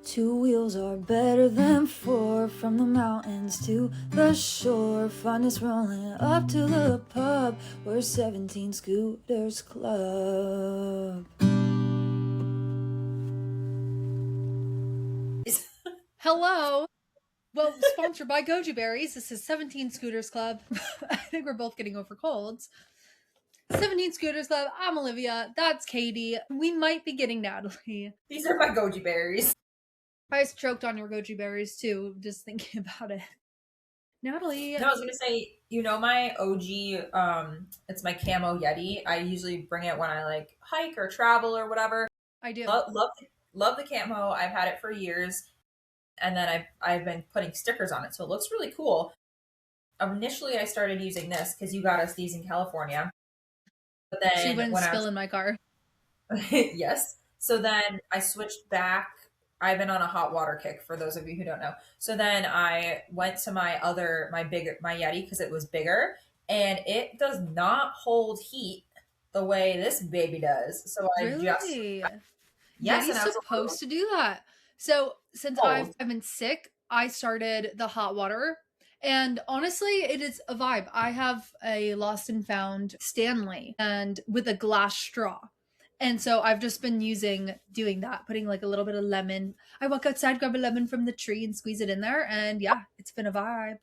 Two wheels are better than four. From the mountains to the shore, find us rolling up to the pub. We're 17 Scooters Club. Hello. Well, sponsored by Goji Berries. This is 17 Scooters Club. I think we're both getting over colds. 17 Scooters Club. I'm Olivia. That's Katie. We might be getting Natalie. These are my goji berries. I just choked on your Goji Berries too, just thinking about it. Natalie. No, I was gonna say, my OG, it's my camo Yeti. I usually bring it when I like hike or travel or whatever. I do. Love the camo. I've had it for years, and then I've been putting stickers on it, so it looks really cool. Initially, I started using this because you got us these in California, but then She wouldn't when I spill was in my car. yes, so then I switched back. I've been on a hot water kick for those of you who don't know. So then I went to my Yeti because it was bigger and it does not hold heat the way this baby does. So Really? yes, Yeti's and I was supposed to do that. So since cold. I've been sick, I started the hot water. And honestly, it is a vibe. I have a lost and found Stanley and with a glass straw. And so I've just been doing that, putting like a little bit of lemon. I walk outside, grab a lemon from the tree and squeeze it in there. And yeah, it's been a vibe.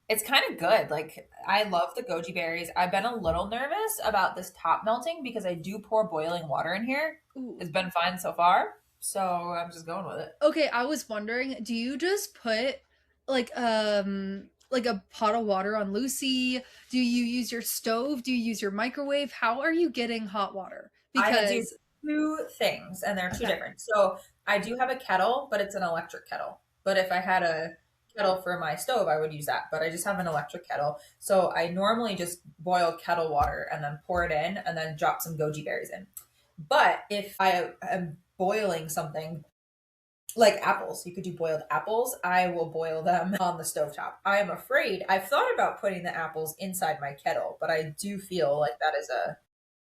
It's kind of good. Like I love the goji berries. I've been a little nervous about this top melting because I do pour boiling water in here. Ooh. It's been fine so far. So I'm just going with it. Okay, I was wondering, do you just put like like a pot of water on Lucy? Do you use your stove? Do you use your microwave? How are you getting hot water? I do Because two things, and they're two okay. different. So I do have a kettle, but it's an electric kettle. But if I had a kettle for my stove, I would use that. But I just have an electric kettle. So I normally just boil kettle water and then pour it in and then drop some goji berries in. But if I am boiling something like apples, you could do boiled apples, I will boil them on the stovetop. I am afraid, I've thought about putting the apples inside my kettle, but I do feel like that is a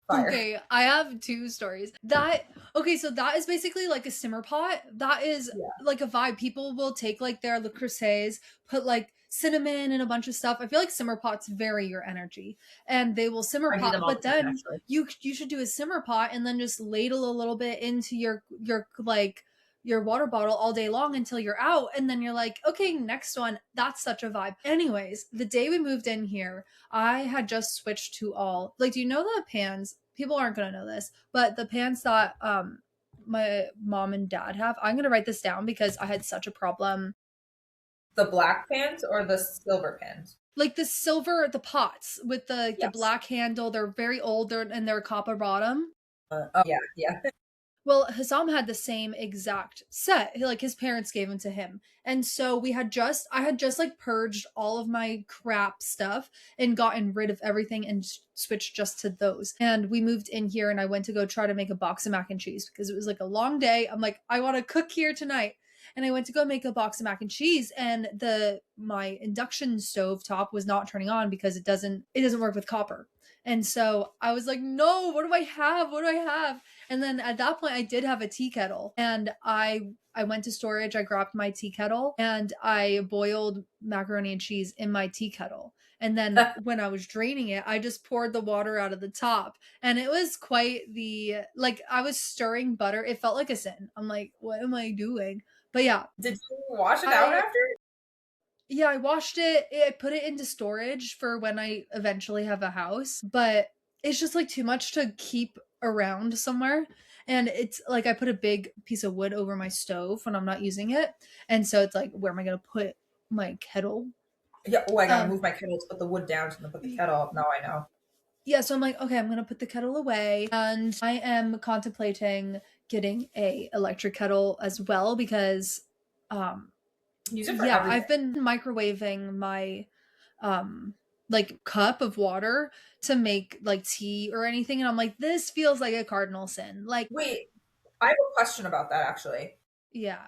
fire. Okay, I have two stories. So that is basically like a simmer pot. That is Yeah, like a vibe. People will take like their Le Creuset, put like cinnamon and a bunch of stuff. I feel like simmer pots vary your energy, and they will simmer I do pot. them all But the time then actually. you should do a simmer pot and then just ladle a little bit into your like your water bottle all day long until you're out, and then you're like, okay, next one. That's such a vibe. Anyways, the day we moved in here, I had just switched to all like, do you know the pans? People aren't gonna know this, but the pans that my mom and dad have, I'm gonna write this down because I had such a problem. The black pans or the silver pans? Like the silver, the pots with the Yes. black handle, they're very old, and they're copper bottom. Oh yeah, yeah. Well, Hassam had the same exact set. Like his parents gave them to him. And so I had just like purged all of my crap stuff and gotten rid of everything and switched just to those. And we moved in here and I went to go try to make a box of mac and cheese because it was like a long day. I'm like, I want to cook here tonight. And I went to go make a box of mac and cheese and my induction stove top was not turning on because it doesn't work with copper. And so I was like, no, what do I have? What do I have? And then at that point, I did have a tea kettle, and I went to storage. I grabbed my tea kettle, and I boiled macaroni and cheese in my tea kettle. And then when I was draining it, I just poured the water out of the top, and it was quite the like I was stirring butter. It felt like a sin. I'm like, what am I doing? But yeah, Did you wash it out I after? yeah, I washed it. I put it into storage for when I eventually have a house, but it's just like too much to keep around somewhere. And it's like I put a big piece of wood over my stove when I'm not using it. And so it's like, where am I going to put my kettle? Yeah. Oh, I gotta Um, move my kettle to put the wood down to put the kettle up. Now I know. yeah, so I'm like, okay, I'm going to put the kettle away. And I am contemplating getting a electric kettle as well because um Use it for yeah, everything. I've been microwaving my like cup of water to make like tea or anything, and I'm like, this feels like a cardinal sin. Like, Wait, I have a question about that actually. yeah,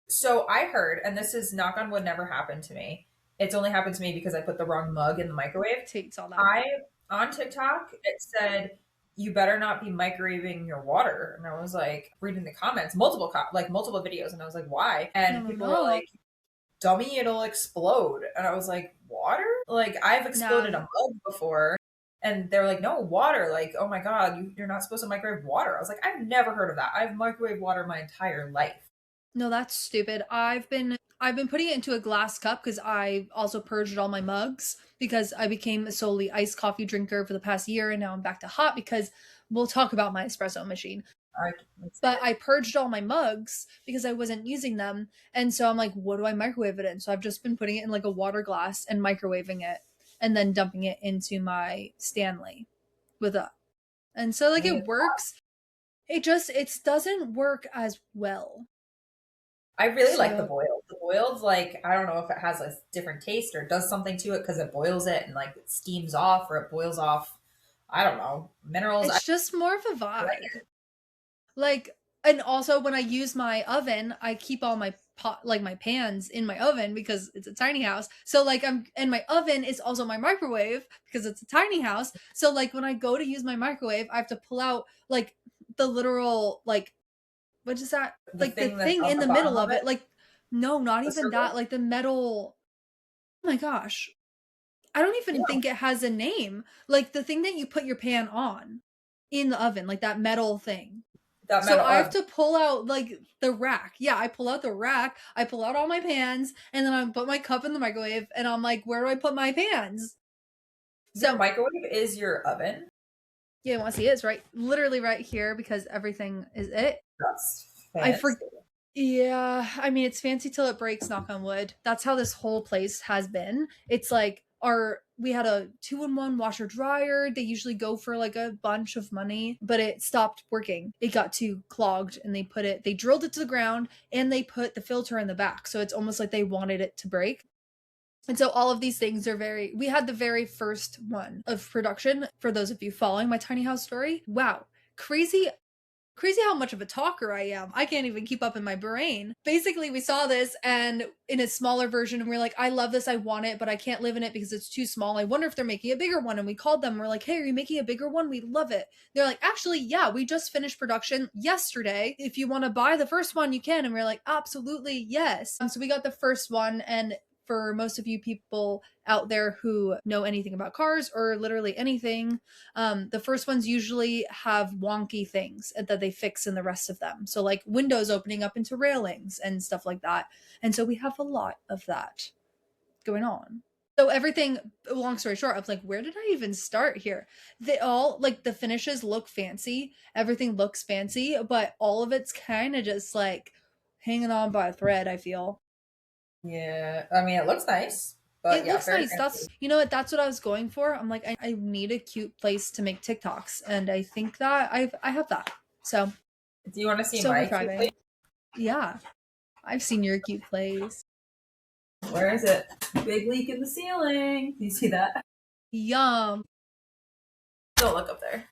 So I heard, and this is knock on wood, never happened to me. It's only happened to me because I put the wrong mug in the microwave. takes all that. I on TikTok it said you better not be microwaving your water. And I was like, reading the comments, multiple videos, and I was like, why? And No, people were no. like, dummy, it'll explode. And I was like, water? Like, I've exploded No. a mug before. And they were like, no, water. Like, oh my God, you're not supposed to microwave water. I was like, I've never heard of that. I've microwaved water my entire life. No, that's stupid. I've been putting it into a glass cup because I also purged all my mugs because I became a solely iced coffee drinker for the past year, and now I'm back to hot because we'll talk about my espresso machine. I, But I purged all my mugs because I wasn't using them. And so I'm like, what do I microwave it in? So I've just been putting it in like a water glass and microwaving it and then dumping it into my Stanley with a. And so like it works. It doesn't work as well. I really like the So- boiled. The boiled, like, I don't know if it has a different taste or does something to it because it boils it and like it steams off or it boils off, I don't know, minerals. It's just more of a I vibe. like it. Like, and also when I use my oven, I keep all my my pans in my oven because it's a tiny house. So like and my oven is also my microwave because it's a tiny house. So like when I go to use my microwave, I have to pull out like the literal like what is that? The Like the thing that's thing on in the the middle bottom of it. Like no, not The even circle? that. Like the metal. Oh my gosh. I don't even Yeah. think it has a name. Like the thing that you put your pan on in the oven, like that metal thing. That So metal. I have to pull out like the rack. Yeah, I pull out the rack, I pull out all my pans, and then I put my cup in the microwave, and I'm like, where do I put my pans? Your So microwave is your oven. yeah, you want to see it? It's right, literally right here because everything is it. That's I fancy. Yeah, I mean it's fancy till it breaks, knock on wood. That's how this whole place has been. It's like we had a 2-in-1 washer dryer. They usually go for like a bunch of money, but it stopped working. It got too clogged and they drilled it to the ground and they put the filter in the back. So it's almost like they wanted it to break. And so all of these things are we had the very first one of production for those of you following my tiny house story. Wow. Crazy how much of a talker I am. I can't even keep up in my brain. Basically, we saw this and in a smaller version, and we're like, I love this, I want it, but I can't live in it because it's too small. I wonder if they're making a bigger one. And we called them, we're like, hey, are you making a bigger one? We love it. They're like, actually, yeah, we just finished production yesterday. If you want to buy the first one, you can. And we're like, absolutely, yes. So we got the first one, and for most of you people out there who know anything about cars or literally anything, the first ones usually have wonky things that they fix in the rest of them. So like windows opening up into railings and stuff like that. And so we have a lot of that going on. So everything, long story short, I was like, where did I even start here? They all, like, the finishes look fancy. Everything looks fancy, but all of it's kind of just like hanging on by a thread, I feel. Yeah, I mean, it looks nice, but It yeah, looks very nice. fancy. You know what? That's what I was going for. I'm like, I need a cute place to make TikToks, and I think that I have that. So Do you want to see so my we're cute thriving. place? Yeah, I've seen your cute place. Where is it? Big leak in the ceiling. Do you see that? Yum. Don't look up there.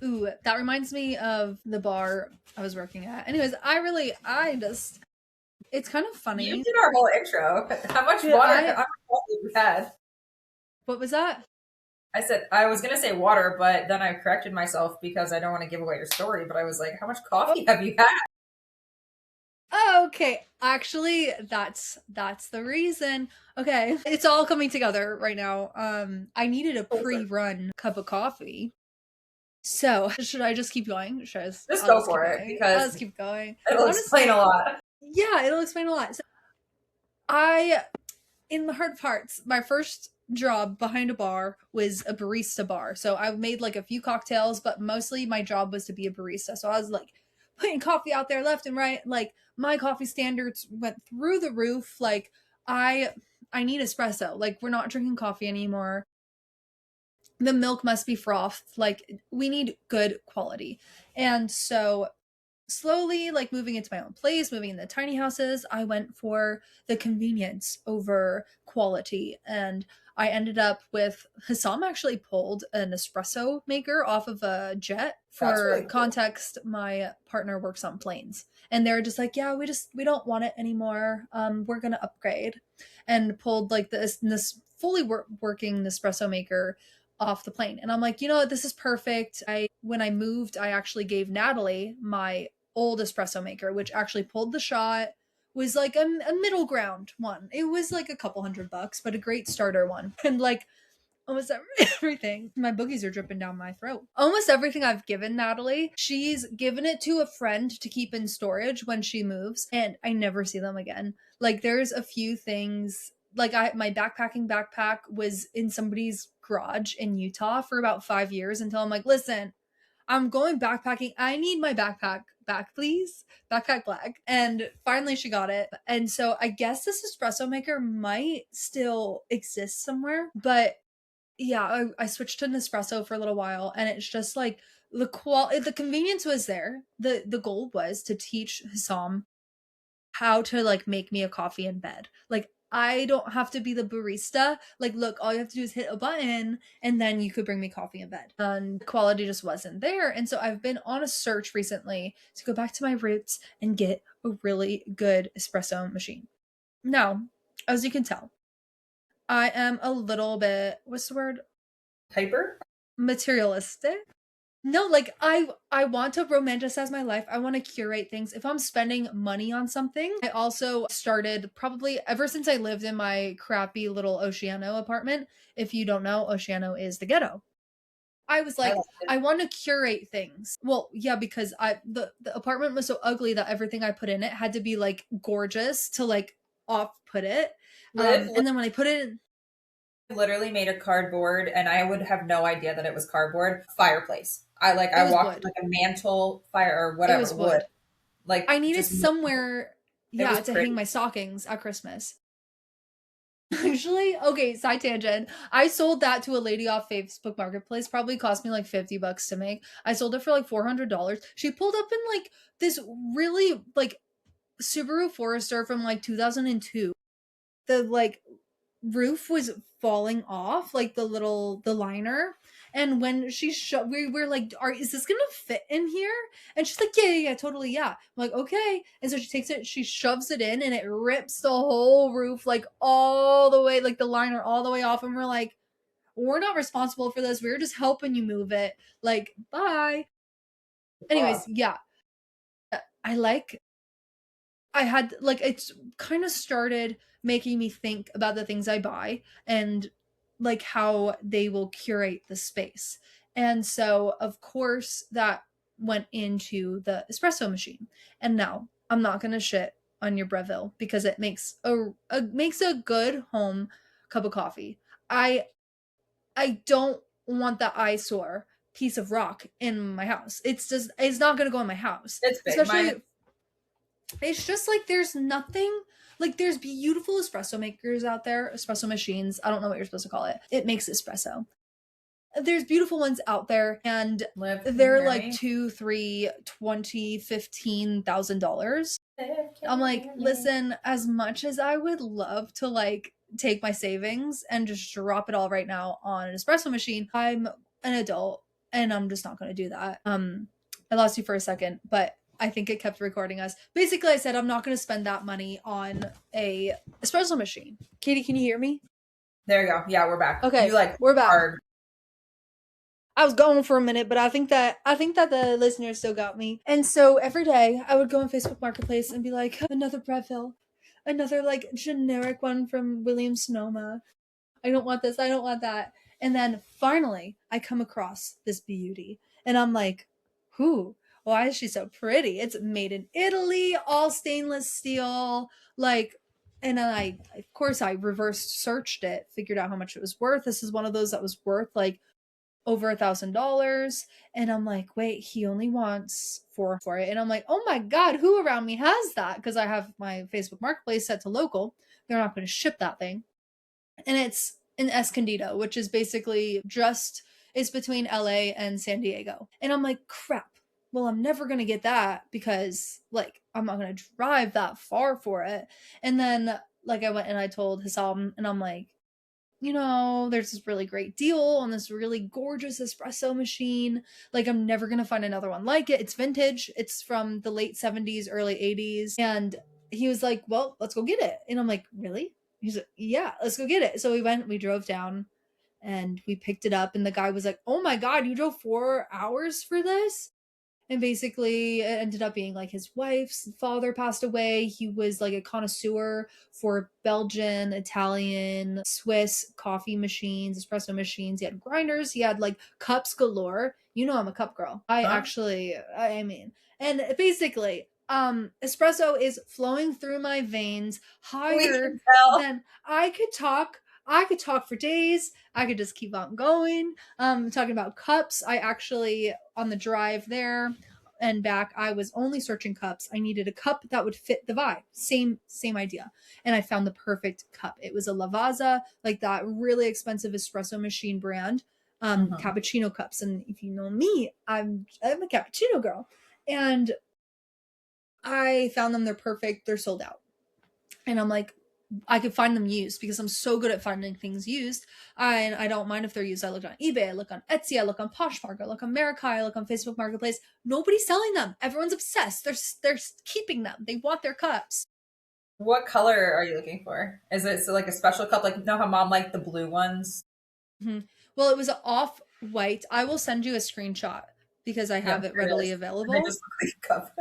Ooh, that reminds me of the bar I was working at. Anyways, it's kind of funny. You did our whole intro. How much Yeah, water? How much water we had? What was that? I said I was gonna say water, but then I corrected myself because I don't want to give away your story. But I was like, how much coffee have you had? Okay, actually, that's the reason. Okay, it's all coming together right now. I needed a pre-run cup of coffee. So should I just keep going? Should I Just I'll go keep for it, going. because I'll just keep going. It'll explain a lot. Yeah, it'll explain a lot. So in the hard parts, my first job behind a bar was a barista bar. So I made like a few cocktails, but mostly my job was to be a barista. So I was like putting coffee out there left and right. Like my coffee standards went through the roof. Like I need espresso. Like we're not drinking coffee anymore. The milk must be frothed. Like we need good quality. And so slowly, like moving into my own place, moving in the tiny houses, I went for the convenience over quality. And I ended up with Hassam actually pulled an espresso maker off of a jet. That's For really cool. context, my partner works on planes. And they're just like, yeah, we don't want it anymore. We're gonna upgrade. And pulled like this fully working Nespresso maker off the plane. And I'm like, you know what, this is perfect. When I moved, I actually gave Natalie my old espresso maker, which actually pulled the shot, was like a middle ground one. It was like a couple $100, but a great starter one. And like almost everything, my boogies are dripping down my throat. Almost everything I've given Natalie, she's given it to a friend to keep in storage when she moves, and I never see them again. Like there's a few things, like my backpacking backpack was in somebody's garage in Utah for about 5 years until I'm like, listen, I'm going backpacking. I need my backpack back, please. Backpack black. And finally she got it. And so I guess this espresso maker might still exist somewhere, but yeah, I switched to Nespresso for a little while, and it's just like the convenience was there. The goal was to teach Hussam how to like make me a coffee in bed. Like I don't have to be the barista. Like, look, all you have to do is hit a button and then you could bring me coffee in bed. And quality just wasn't there. And so I've been on a search recently to go back to my roots and get a really good espresso machine. Now, as you can tell, I am a little bit, what's the word? Hyper? Materialistic. No, like I want to romanticize my life. I want to curate things. If I'm spending money on something, I also started probably ever since I lived in my crappy little Oceano apartment. If you don't know, Oceano is the ghetto. I was like, I want to curate things. Well, yeah, because the apartment was so ugly that everything I put in it had to be like gorgeous to like off put it. And then when I put it in, literally made a cardboard, and I would have no idea that it was cardboard, fireplace. I walked like a mantle fire or whatever, it was wood. Like I needed somewhere, yeah, to hang my stockings at Christmas. Actually, okay, side tangent. I sold that to a lady off Facebook Marketplace. Probably cost me like $50 to make. I sold it for like $400. She pulled up in like this really like Subaru Forester from like 2002. The like roof was falling off, like the liner. And when she we were like, is this gonna fit in here? And she's like, yeah, totally, yeah. I'm like, okay. And so she takes it, she shoves it in, and it rips the whole roof like all the way, like the liner all the way off. And we're like, we're not responsible for this. We're just helping you move it. Like, bye. Anyways, yeah. I had like, it's kind of started making me think about the things I buy and like how they will curate the space. And so, of course, that went into the espresso machine. And now I'm not going to shit on your Breville because it makes a good home cup of coffee. I don't want the eyesore piece of rock in my house. It's not going to go in my house. It's big. Especially it's just like there's nothing, like there's beautiful espresso makers out there, espresso machines. I don't know what you're supposed to call it. It makes espresso. There's beautiful ones out there, and they're like $2,000, $3,000, $20,000, $15,000. I'm like, listen, as much as I would love to like take my savings and just drop it all right now on an espresso machine, I'm an adult and I'm just not going to do that. I lost you for a second, but I think it kept recording us. Basically, I said I'm not going to spend that money on a espresso machine. Katie, can you hear me? There you go. Yeah, we're back. Okay, we're back. I was going for a minute, but I think that the listeners still got me. And so every day I would go on Facebook Marketplace and be like, another Breville, another like generic one from Williams Sonoma. I don't want this. I don't want that. And then finally I come across this beauty and I'm like, why is she so pretty? It's made in Italy, all stainless steel, like, and then of course I reverse searched it, figured out how much it was worth. This is one of those that was worth like over $1,000. And I'm like, wait, he only wants $4 for it. And I'm like, oh my God, who around me has that? Because I have my Facebook Marketplace set to local. They're not going to ship that thing. And it's in Escondido, which is basically it's between LA and San Diego. And I'm like, crap. Well, I'm never going to get that because like, I'm not going to drive that far for it. And then like I went and I told Hussam and I'm like, there's this really great deal on this really gorgeous espresso machine. Like I'm never going to find another one like it. It's vintage. It's from the late 70s, early 80s. And he was like, well, let's go get it. And I'm like, really? He's like, yeah, let's go get it. So we drove down and we picked it up, and the guy was like, "Oh my God, you drove 4 hours for this?" And basically, it ended up being like his wife's father passed away. He was like a connoisseur for Belgian, Italian, Swiss coffee machines, espresso machines. He had grinders. He had like cups galore. You know, I'm a cup girl. I mean, and basically, espresso is flowing through my veins We higher can tell. than I could talk. I could talk for days. I could just keep on going. Talking about cups, I actually, on the drive there and back, I was only searching cups. I needed a cup that would fit the vibe. Same idea. And I found the perfect cup. It was a Lavazza, like that really expensive espresso machine brand, cappuccino cups. And if you know me, I'm a cappuccino girl. And I found them. They're perfect. They're sold out. And I'm like, I could find them used because I'm so good at finding things used. And I don't mind if they're used. I look on eBay, I look on Etsy, I look on Poshmark, I look on Marikai, I look on Facebook Marketplace. Nobody's selling them. Everyone's obsessed. They're keeping them. They want their cups. What color are you looking for? Is it so like a special cup? Like, you know how mom liked the blue ones? Well, it was off white. I will send you a screenshot because I have it readily available. They just look like a cup.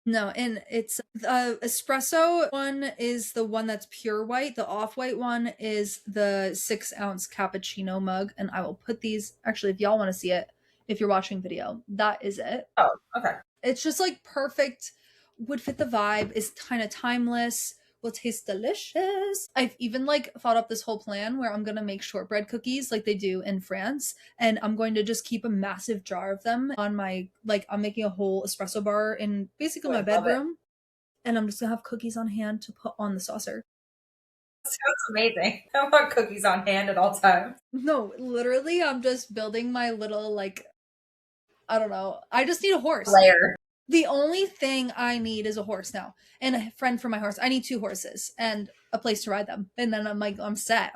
No, and it's the espresso one is the one that's pure white. The off-white one is the 6-ounce cappuccino mug. And I will put these, actually, if y'all want to see it, if you're watching video, that is it. Oh, okay. It's just like perfect, would fit the vibe, is kind of timeless, will taste delicious. I've even like thought up this whole plan where I'm gonna make shortbread cookies like they do in France, and I'm going to just keep a massive jar of them on my, like, I'm making a whole espresso bar in basically my bedroom, and I'm just gonna have cookies on hand to put on the saucer. Sounds amazing. I want cookies on hand at all times. No, literally, I'm just building my little, like, I don't know. I just need a horse. Layer. The only thing I need is a horse now and a friend for my horse. I need 2 horses and a place to ride them. And then I'm like, I'm set.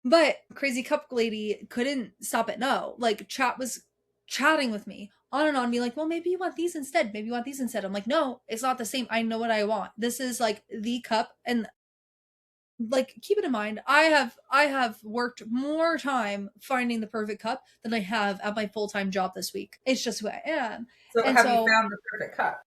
But Crazy Cup Lady couldn't stop it. No, like chat was chatting with me on and on, be like, well, maybe you want these instead. Maybe you want these instead. I'm like, no, it's not the same. I know what I want. This is like the cup. And like, keep it in mind, I have worked more time finding the perfect cup than I have at my full-time job this week. It's just who I am. So And have so- you found the perfect cup?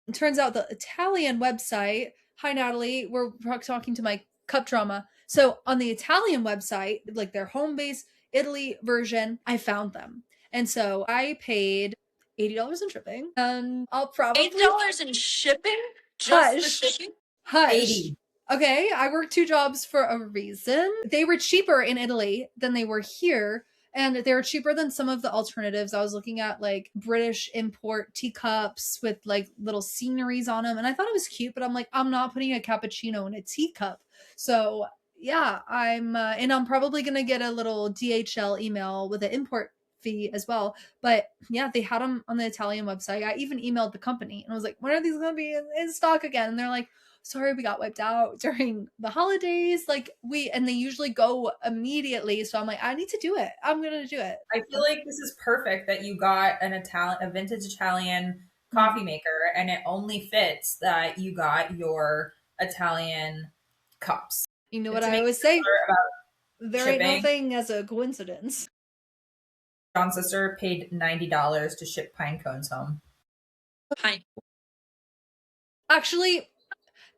It turns out the Italian website, hi Natalie, we're talking to my cup drama. So on the Italian website, like their home base Italy version, I found them. And so I paid $80 in shipping, and I'll probably $8 in shipping? Just the Hush. shipping? hush. 80. Okay, I worked 2 jobs for a reason. They were cheaper in Italy than they were here, and they were cheaper than some of the alternatives. I was looking at like British import teacups with like little sceneries on them, and I thought it was cute, but I'm like, I'm not putting a cappuccino in a teacup. So yeah, and I'm probably gonna get a little DHL email with an import fee as well. But yeah, they had them on the Italian website. I even emailed the company and I was like, when are these gonna be in stock again? And they're like, sorry, we got wiped out during the holidays. Like and they usually go immediately. So I'm like, I need to do it. I'm gonna do it. I feel like this is perfect that you got a vintage Italian coffee maker, and it only fits that you got your Italian cups. You know what To I make always say? About There ain't no shipping. thing as a coincidence. John's sister paid $90 to ship pine cones home. Hi. Actually,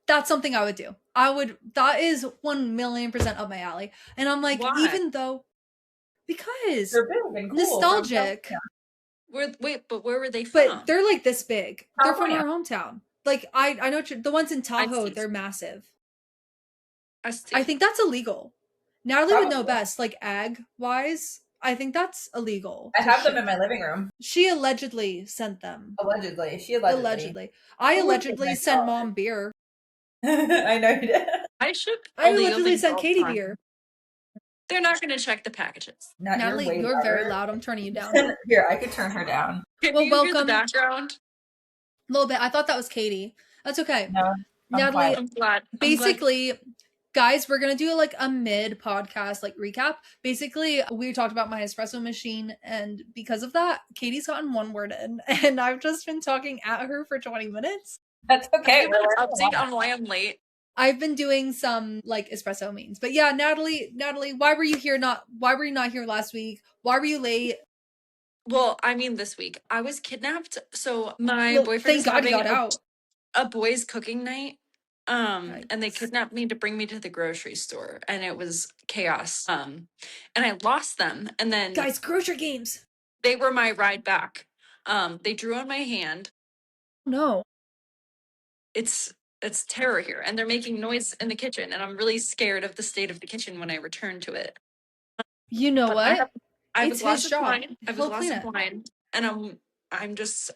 that's something I would do. That is 1,000,000% up my alley. And I'm like, Why? even though, because They're big and cool. nostalgic, But where were they from? but they're like this big. California. They're from our hometown. Like I know the ones in Tahoe, see. they're massive. I see. I think that's illegal. Natalie would know Probably. best, like ag wise. I think that's illegal. I to have them ship. in my living room. She allegedly sent them. Allegedly. Allegedly. I Who would allegedly think sent that? mom beer. I know you did. I should. I illegal allegedly things sent all the Katie time. beer. They're not going to check the packages. Natalie, Natalie, you're very loud. I'm turning you down. Here, I could turn her down. Can Well, you hear the welcome. background? A little bit. I thought that was Katie. That's okay. No, I'm Natalie, quiet. I'm glad. basically, guys, we're gonna do like a mid podcast like recap. Basically, we talked about my espresso machine, and because of that, Katie's gotten 1 word in, and I've just been talking at her for 20 minutes. That's okay. Give an update on why I'm late. I've been doing some like espresso means. But yeah, Natalie, why were you not here last week? Why were you late? Well, I mean, this week I was kidnapped. So my Well, boyfriend thank is God you having got out. a boys' cooking night. And they Yikes. kidnapped me to bring me to the grocery store, and it was chaos. And I lost them, and then Guys, grocery games. they were my ride back. They drew on my hand. No. It's terror here, and they're making noise in the kitchen, and I'm really scared of the state of the kitchen when I return to it. You know But what? I have It's a glass his of job. wine. I have a He'll glass clean of it. wine, and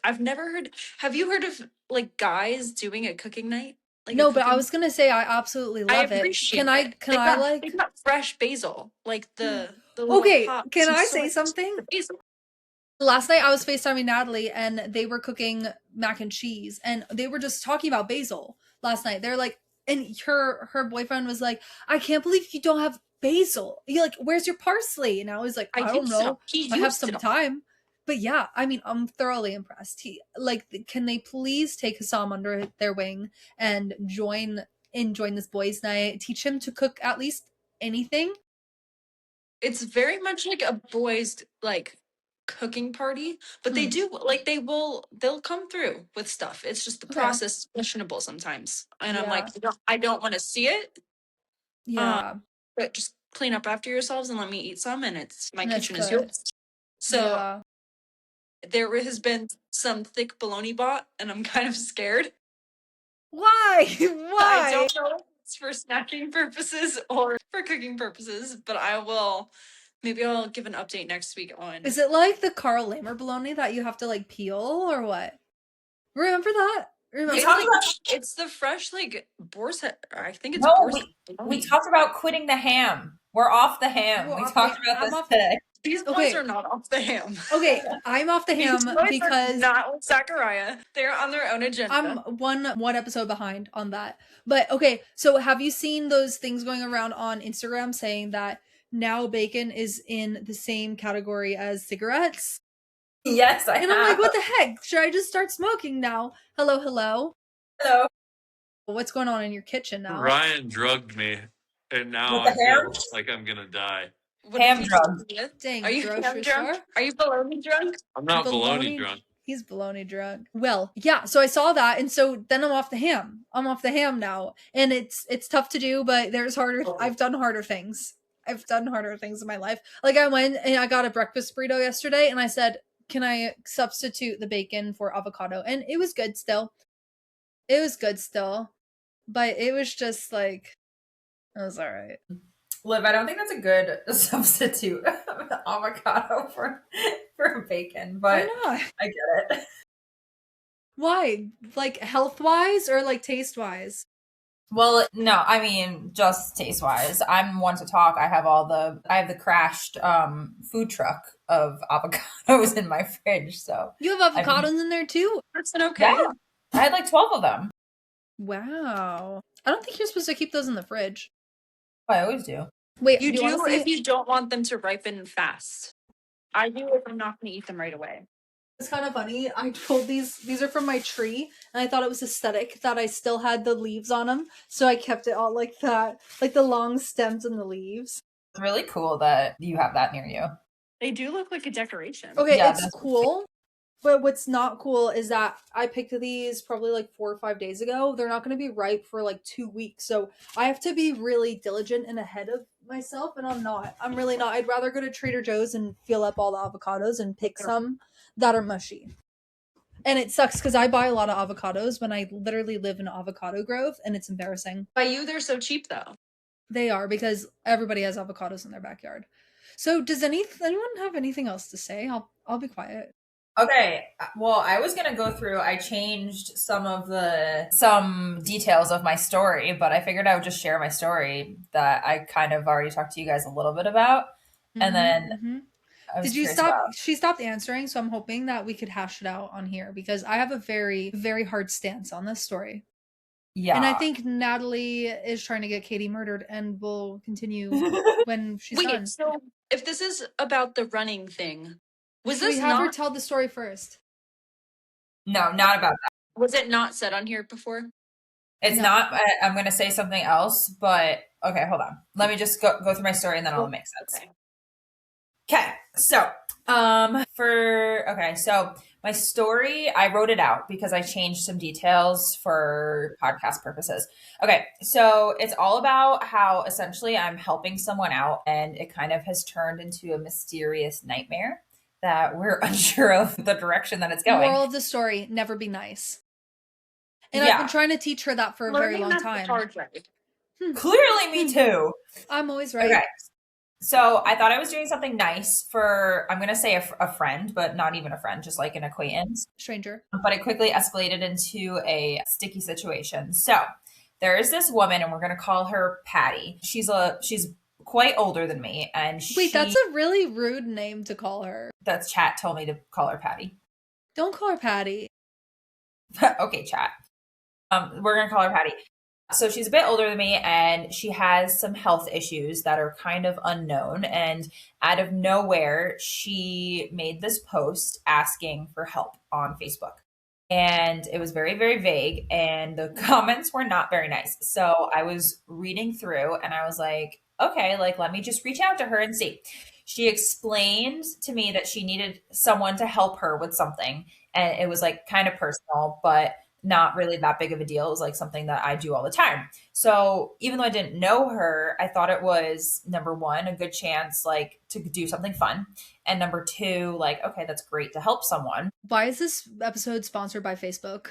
I've never heard. Have you heard of like guys doing a cooking night? Like a No, but I cooking. was gonna say I absolutely I love it. appreciate Can I it. can I like They got fresh basil, like the little Okay, pots. can You I soy say something? the basil. Last night I was FaceTiming Natalie and they were cooking mac and cheese and they were just talking about basil last night. They're like, and her boyfriend was like, I can't believe you don't have basil. You're like, where's your parsley? And I was like, I I don't used it know. all. He I have used some it all. time. But yeah, I mean, I'm thoroughly impressed. Can they please take Hassan under their wing and join this boys' night? Teach him to cook at least anything. It's very much like a boys like cooking party, but they Hmm. do like they'll come through with stuff. It's just the Okay. process is questionable sometimes, and I'm like, Yeah. I don't want to see it. Yeah. But just clean up after yourselves and let me eat some, and it's my And that's kitchen is good. yours. So Yeah. there has been some thick bologna bought, and I'm kind of scared. Why? I Why? don't know if it's for snacking purposes or for cooking purposes, but maybe I'll give an update next week on. Is it like the Carl Lamer bologna that you have to like peel or what? Remember that? Remember? It's, talked like, about- it's the fresh like boar's head. I think it's No, boar's we head bologna. talked about quitting the ham. We're off the ham. We're We off talked the- about I'm this off- today. These boys Okay. are not off the ham. Okay, I'm off the These ham boys are because not with Zachariah. They're on their own agenda. I'm one episode behind on that. But okay, so have you seen those things going around on Instagram saying that now bacon is in the same category as cigarettes? Yes, I And have. I'm like, what the heck? Should I just start smoking now? Hello, hello. Hello. What's going on in your kitchen now? Ryan drugged me, and now With I the ham? feel like I'm gonna die. What Ham is he drunk. with? Dang, Are you grocery ham drunk? store? Are you bologna drunk? I'm not baloney Baloney- drunk. He's baloney drunk. Well, yeah, so I saw that and so then I'm off the ham. I'm off the ham now. And it's tough to do, but I've done harder things. I've done harder things in my life. Like I went and I got a breakfast burrito yesterday and I said, "Can I substitute the bacon for avocado?" And it was good still. It was good still. But it was just like it was all right. Liv, I don't think that's a good substitute avocado for bacon, but Why not? I get it. Why? Like health wise or like taste wise? Well, no, I mean just taste wise. I'm one to talk. I have the crashed food truck of avocados in my fridge. So You have avocados in there too? That's an okay. yeah, I had like 12 of them. Wow. I don't think you're supposed to keep those in the fridge. I always do. Wait, You do do you wanna see if you don't want them to ripen fast. I do if I'm not going to eat them right away. It's kind of funny. I told these are from my tree, and I thought it was aesthetic that I still had the leaves on them, so I kept it all like that, like the long stems and the leaves. It's really cool that you have that near you. They do look like a decoration. Okay, Yeah, it's that's cool. But what's not cool is that I picked these probably like 4 or 5 days ago. They're not going to be ripe for like 2 weeks. So I have to be really diligent and ahead of myself. And I'm not. I'm really not. I'd rather go to Trader Joe's and fill up all the avocados and pick some that are mushy. And it sucks because I buy a lot of avocados when I literally live in an avocado grove and it's embarrassing. By you, they're so cheap though. They are because everybody has avocados in their backyard. So does anyone have anything else to say? I'll be quiet. Okay, well, I was gonna go through. I changed some details of my story, but I figured I would just share my story that I kind of already talked to you guys a little bit about. And then I was Did you curious stop? about- She stopped answering, so I'm hoping that we could hash it out on here because I have a very, very hard stance on this story. Yeah, And I think Natalie is trying to get Katie murdered and will continue when she's Wait, done. so if this is about the running thing, was Should we this have her not? tell the story first? no, not about that. Was it not said on here before? It's No. not, I'm going to say something else, but okay, hold on. Let me just go through my story and then it'll make sense. Okay. Okay. So, so my story, I wrote it out because I changed some details for podcast purposes. Okay. So it's all about how essentially I'm helping someone out and it kind of has turned into a mysterious nightmare that we're unsure of the direction that it's going. Moral of the story: never be nice. And I've been Yeah, trying to teach her that for a very Learning long that's the time. hard way. clearly me too. I'm always right. Okay. So I thought I was doing something nice for, I'm going to say a friend, but not even a friend, just like an acquaintance. Stranger. But it quickly escalated into a sticky situation. So there is this woman, and we're going to call her Patty. She's quite older than me, and Wait, that's a really rude name to call her. that's chat told me to call her Patty. Don't call her Patty. Okay, chat. We're going to call her Patty. So she's a bit older than me and she has some health issues that are kind of unknown. And out of nowhere, she made this post asking for help on Facebook. And it was very, very vague. And the comments were not very nice. So I was reading through and I was like, okay, like, let me just reach out to her and see. She explained to me that she needed someone to help her with something. And it was like kind of personal, but not really that big of a deal. It was like something that I do all the time. So even though I didn't know her, I thought it was number one, a good chance like to do something fun. And number two, like, okay, that's great to help someone. Why is this episode sponsored by Facebook?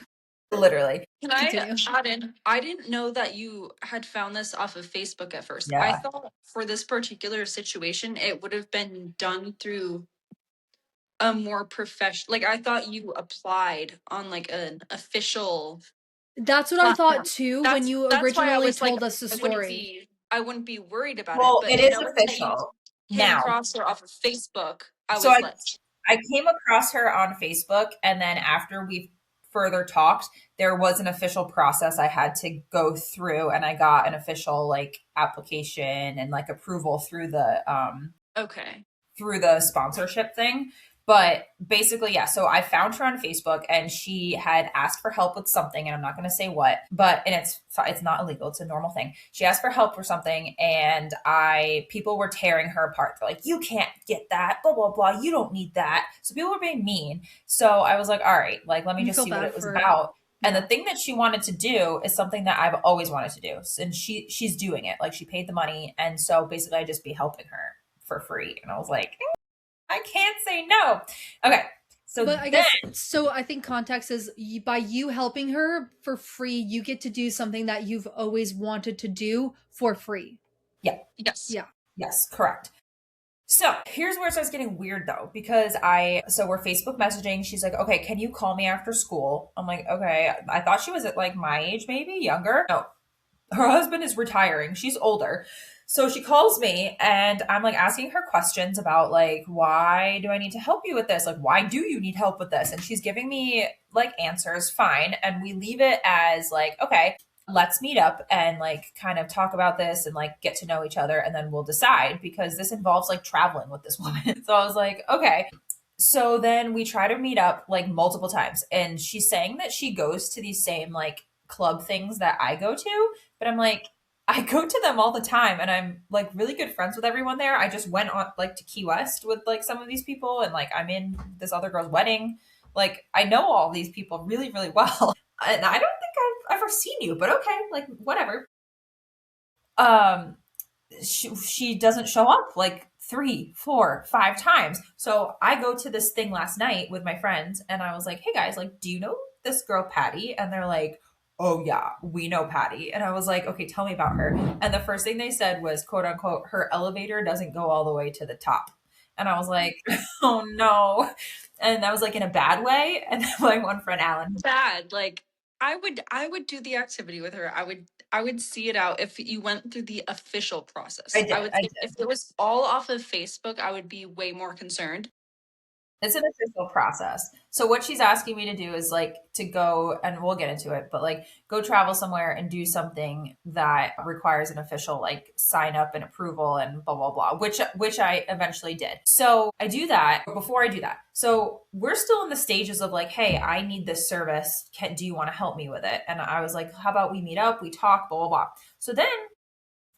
Literally. Can I Continue. add in? I didn't know that you had found this off of Facebook at first. Yeah. I thought for this particular situation, it would have been done through a more professional. Like I thought you applied on like an official. That's what I platform. thought too when you That's why I originally was like, told us the story. I wouldn't be worried about Well, it. But it is knowing that you official came now. across her off of Facebook, I So was less. I came across her on Facebook, and then after we further talked, there was an official process I had to go through, and I got an official like application and like approval Okay. through the sponsorship thing. But basically, yeah. So I found her on Facebook, and she had asked for help with something, and I'm not going to say what, but and it's not illegal; it's a normal thing. She asked for help for something, and people were tearing her apart. They're like, "You can't get that, blah blah blah. You don't need that." So people were being mean. So I was like, "All right, like let me You just feel see what bad it was for- about." And the thing that she wanted to do is something that I've always wanted to do, and she's doing it. Like she paid the money, and so basically, I just be helping her for free. And I was like, I can't say no. Okay. So But I guess so. I think context is by you helping her for free, you get to do something that you've always wanted to do for free. Yeah. Yes. Yeah. Yes, correct. So here's where it starts getting weird though, because so we're Facebook messaging. She's like, okay, can you call me after school? I'm like, okay. I thought she was at like my age, maybe younger. No, her husband is retiring. She's older. So she calls me and I'm like asking her questions about like, why do I need to help you with this? Like, why do you need help with this? And she's giving me like answers, fine. And we leave it as like, okay, let's meet up and like kind of talk about this and like get to know each other and then we'll decide because this involves like traveling with this woman. So I was like, okay. So then we try to meet up like multiple times and she's saying that she goes to these same like club things that I go to, but I'm like, I go to them all the time and I'm like really good friends with everyone there. I just went on like to Key West with like some of these people and like I'm in this other girl's wedding. Like I know all these people really, really well. And I don't think I've ever seen you, but okay, like whatever. She doesn't show up like 3, 4, 5 times. So I go to this thing last night with my friends and I was like, hey guys, like, do you know this girl Patty? And they're like, oh yeah, we know Patty. And I was like, okay, tell me about her. And the first thing they said was, quote unquote, her elevator doesn't go all the way to the top. And I was like, oh no. And that was like in a bad way. And my one friend, Alan, Bad. Like I would do the activity with her. I would see it out if you went through the official process. I did. If it was all off of Facebook, I would be way more concerned. It's an official process. So what she's asking me to do is like to go, and we'll get into it, but like go travel somewhere and do something that requires an official like sign up and approval and blah blah blah, which I eventually did. So I do that. But before I do that, so we're still in the stages of like, hey, I need this service. Do you want to help me with it? And I was like, how about we meet up, we talk, blah blah blah. So then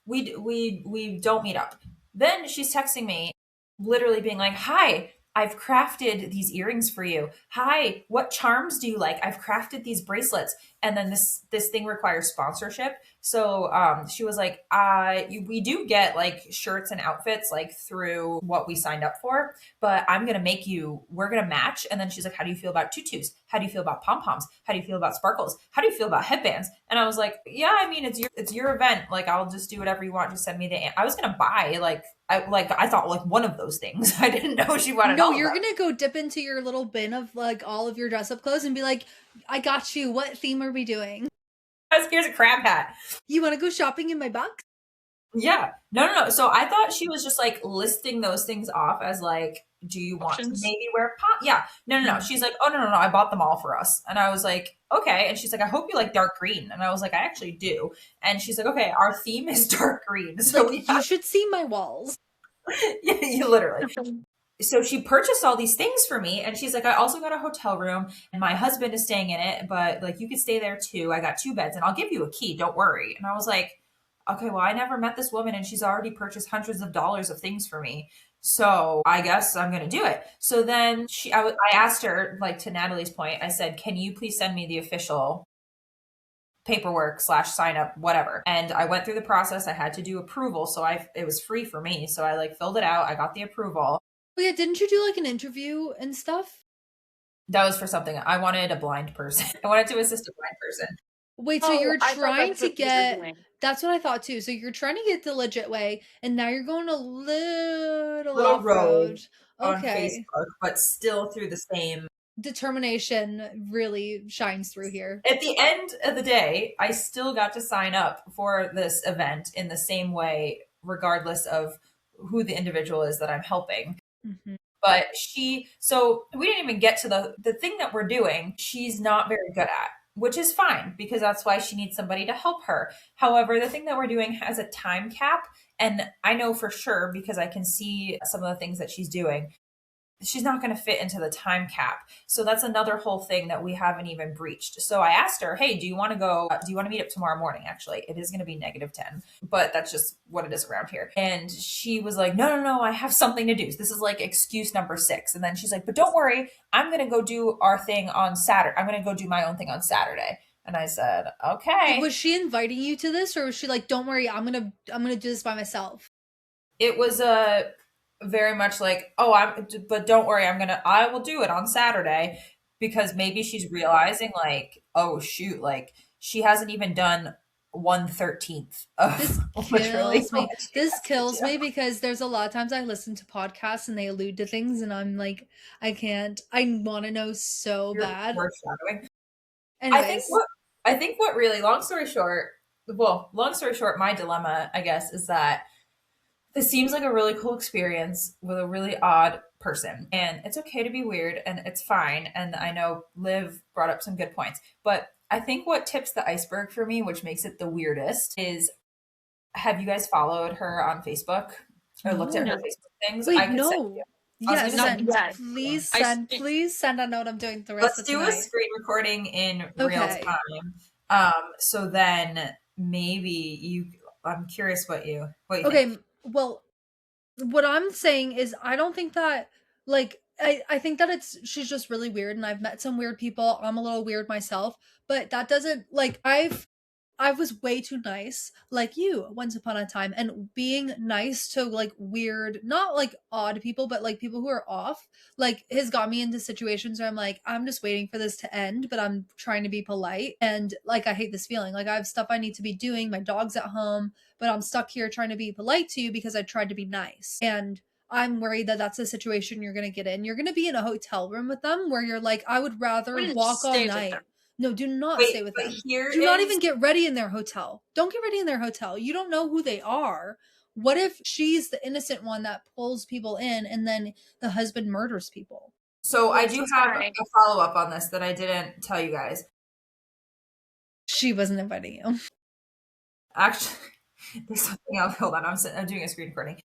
we don't meet up. Then she's texting me, literally being like, "Hi, I've crafted these earrings for you. Hi, what charms do you like? I've crafted these bracelets." And then this thing requires sponsorship. So she was like, we do get like shirts and outfits like through what we signed up for, but we're gonna match." And then she's like, "How do you feel about tutus? How do you feel about pom poms? How do you feel about sparkles? How do you feel about headbands?" And I was like, "Yeah, I mean, it's your event. Like, I'll just do whatever you want. Just send me I was gonna buy I thought like one of those things. I didn't know she wanted. No, you're gonna go dip into your little bin of like all of your dress up clothes and be like, I got you. What theme are we doing? Here's a crab hat. You want to go shopping in my box? Yeah. No. So I thought she was just like listing those things off as like, do you want to maybe wear pop? Yeah. No. She's like, oh, no. I bought them all for us. And I was like, okay. And she's like, I hope you like dark green. And I was like, I actually do. And she's like, okay, our theme is dark green. So like, you should see my walls. Yeah, you literally. So she purchased all these things for me, and she's like, I also got a hotel room and my husband is staying in it, but like you could stay there too. I got 2 beds and I'll give you a key. Don't worry. And I was like, okay, well, I never met this woman and she's already purchased hundreds of dollars of things for me. So I guess I'm going to do it. So then I asked her, like to Natalie's point, I said, can you please send me the official paperwork / sign up, whatever. And I went through the process. I had to do approval. So it was free for me. So I like filled it out. I got the approval. Oh yeah, didn't you do like an interview and stuff? That was for something. I wanted a blind person. I wanted to assist a blind person. Wait, so you're trying to get, that's what I thought too. So you're trying to get the legit way, and now you're going a little off road. On Facebook, but still through the same determination really shines through here. At the end of the day, I still got to sign up for this event in the same way, regardless of who the individual is that I'm helping. Mm-hmm. But so we didn't even get to the thing that we're doing. She's not very good at, which is fine because that's why she needs somebody to help her. However, the thing that we're doing has a time cap. And I know for sure because I can see some of the things that she's doing. She's not going to fit into the time cap. So that's another whole thing that we haven't even breached. So I asked her, hey, do you want to meet up tomorrow morning? Actually, it is going to be -10, but that's just what it is around here. And she was like, no, I have something to do. So this is like excuse number 6. And then she's like, but don't worry, I'm going to go do our thing on Saturday. I'm going to go do my own thing on Saturday. And I said, okay. Was she inviting you to this, or was she like, don't worry, I'm going to do this by myself? It was very much like, but don't worry, I will do it on Saturday, because maybe she's realizing like, oh shoot, like she hasn't even done 1/13 of this kills me because there's a lot of times I listen to podcasts and they allude to things and I'm like, I want to know so bad. Foreshadowing. I think what really, long story short, my dilemma, I guess, is that this seems like a really cool experience with a really odd person. And it's okay to be weird and it's fine. And I know Liv brought up some good points. But I think what tips the iceberg for me, which makes it the weirdest, is have you guys followed her on Facebook or looked at her Facebook things? Wait, no. Yes, please send a note. I'm doing the rest of the night. Let's do a screen recording in real time. So then maybe I'm curious what you think. Well, what I'm saying is I don't think that, like, I think that she's just really weird, and I've met some weird people. I'm a little weird myself, but that doesn't, like, I was way too nice, like you, once upon a time, and being nice to, like, weird, not, like, odd people, but, like, people who are off, like, has got me into situations where I'm like, I'm just waiting for this to end, but I'm trying to be polite, and, like, I hate this feeling. Like, I have stuff I need to be doing, my dog's at home, but I'm stuck here trying to be polite to you because I tried to be nice, and I'm worried that that's a situation you're going to get in. You're going to be in a hotel room with them where you're like, I would rather walk all night. No, do not stay with them. Do not even get ready in their hotel. Don't get ready in their hotel. You don't know who they are. What if she's the innocent one that pulls people in and then the husband murders people? So I do have Sorry. a follow up on this that I didn't tell you guys. She wasn't inviting you. Actually, there's something else. Hold on, I'm doing a screen recording.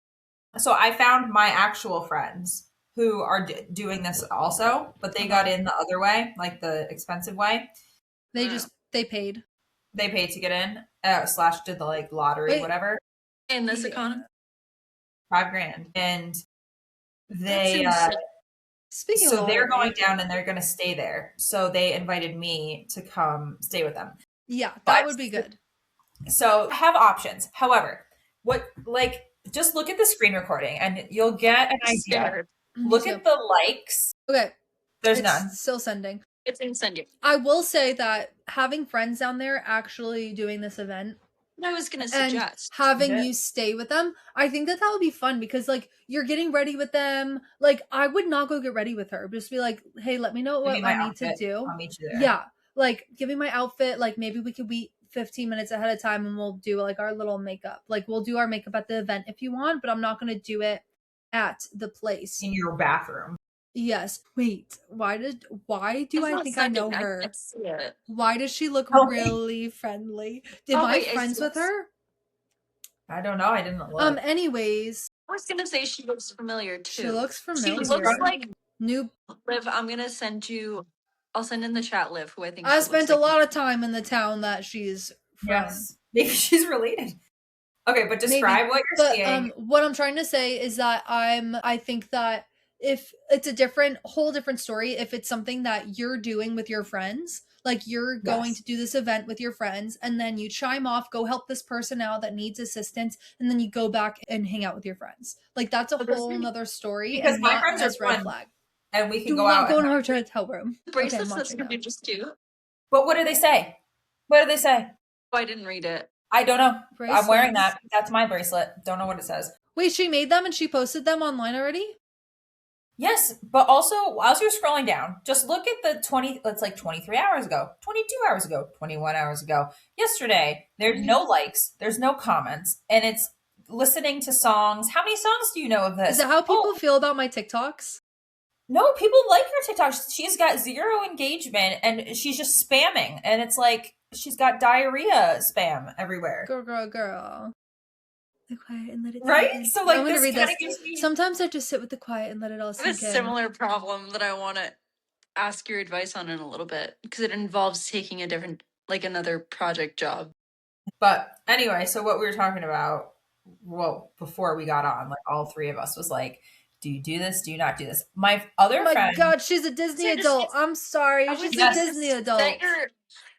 So I found my actual friends who are doing this also, but they got in the other way, like the expensive way. They paid. They paid to get in, slash did the like lottery, Wait. whatever. In this Yeah. economy. $5,000, and That's they insane. Speaking so of they're lottery, going down and they're going to stay there. So they invited me to come stay with them. yeah, that But- would be good. So have options. However, just look at the screen recording and you'll get an idea. Scared. Look Me at too. the likes. Okay, There's it's none. still sending. It's incendiary. I will say that having friends down there actually doing this event I was gonna and suggest. having Yeah. you stay with them, I think that would be fun because like you're getting ready with them. Like I would not go get ready with her. Just be like, hey, let me know Give what me my I need to outfit. do. I'll meet you there. Yeah, like give me my outfit. Like maybe we could be 15 minutes ahead of time and we'll do like our little makeup. Like we'll do our makeup at the event if you want, but I'm not gonna do it at the place. In your bathroom. Yes. Wait. Why do It's I not think I know sending. her? can't see it. Why does she look Oh, really friendly? Did Oh, my wait, I friends see with this. her? I don't know. I didn't look. Anyways, I was gonna say she looks familiar too. she looks She familiar. looks like New. Liv. I'm gonna send you. I'll send in the chat Liv, who I think. I she looks spent a like. lot of time in the town that she's from. Yes. Maybe she's related. Okay, but describe what you're But seeing. what I'm trying to say is that I think that if it's a whole different story if it's something that you're doing with your friends, like you're going Yes. to do this event with your friends and then you chime off, go help this person out that needs assistance, and then you go back and hang out with your friends. Like that's a But this whole is- nother story Because and my not friends are as red fun. flag. And we can Do go not out. go in and- her hotel room. The bracelets I'm that's watching gonna be now. just cute. But what do they say? What do they say? Oh, I didn't read it. I don't know. I'm wearing Bracelets. that. That's my bracelet. Don't know what it says. Wait, she made them and she posted them online already? Yes, but also as you're scrolling down, just look at the 20. It's like 23 hours ago, 22 hours ago, 21 hours ago, yesterday. There's no likes, there's no comments, and it's listening to songs. How many songs do you know of this? Is that how people Oh, feel about my TikToks? no, people like her TikTok. She's got 0 engagement, and she's just spamming, and it's like she's got diarrhea spam everywhere. Girl. The quiet and let it Right? sink in. So, like, I'm gonna this read kinda this. gives me- Sometimes I just sit with the quiet and let it all I have a sink in. similar problem that I want to ask your advice on in a little bit because it involves taking a different, like another project job. But anyway, so what we were talking about, well, before we got on, like all 3 of us was like, do you do this? Do you not do this? My other Oh my friend, god, she's a Disney So just- adult. I'm sorry. I would She's Yes. a Disney adult.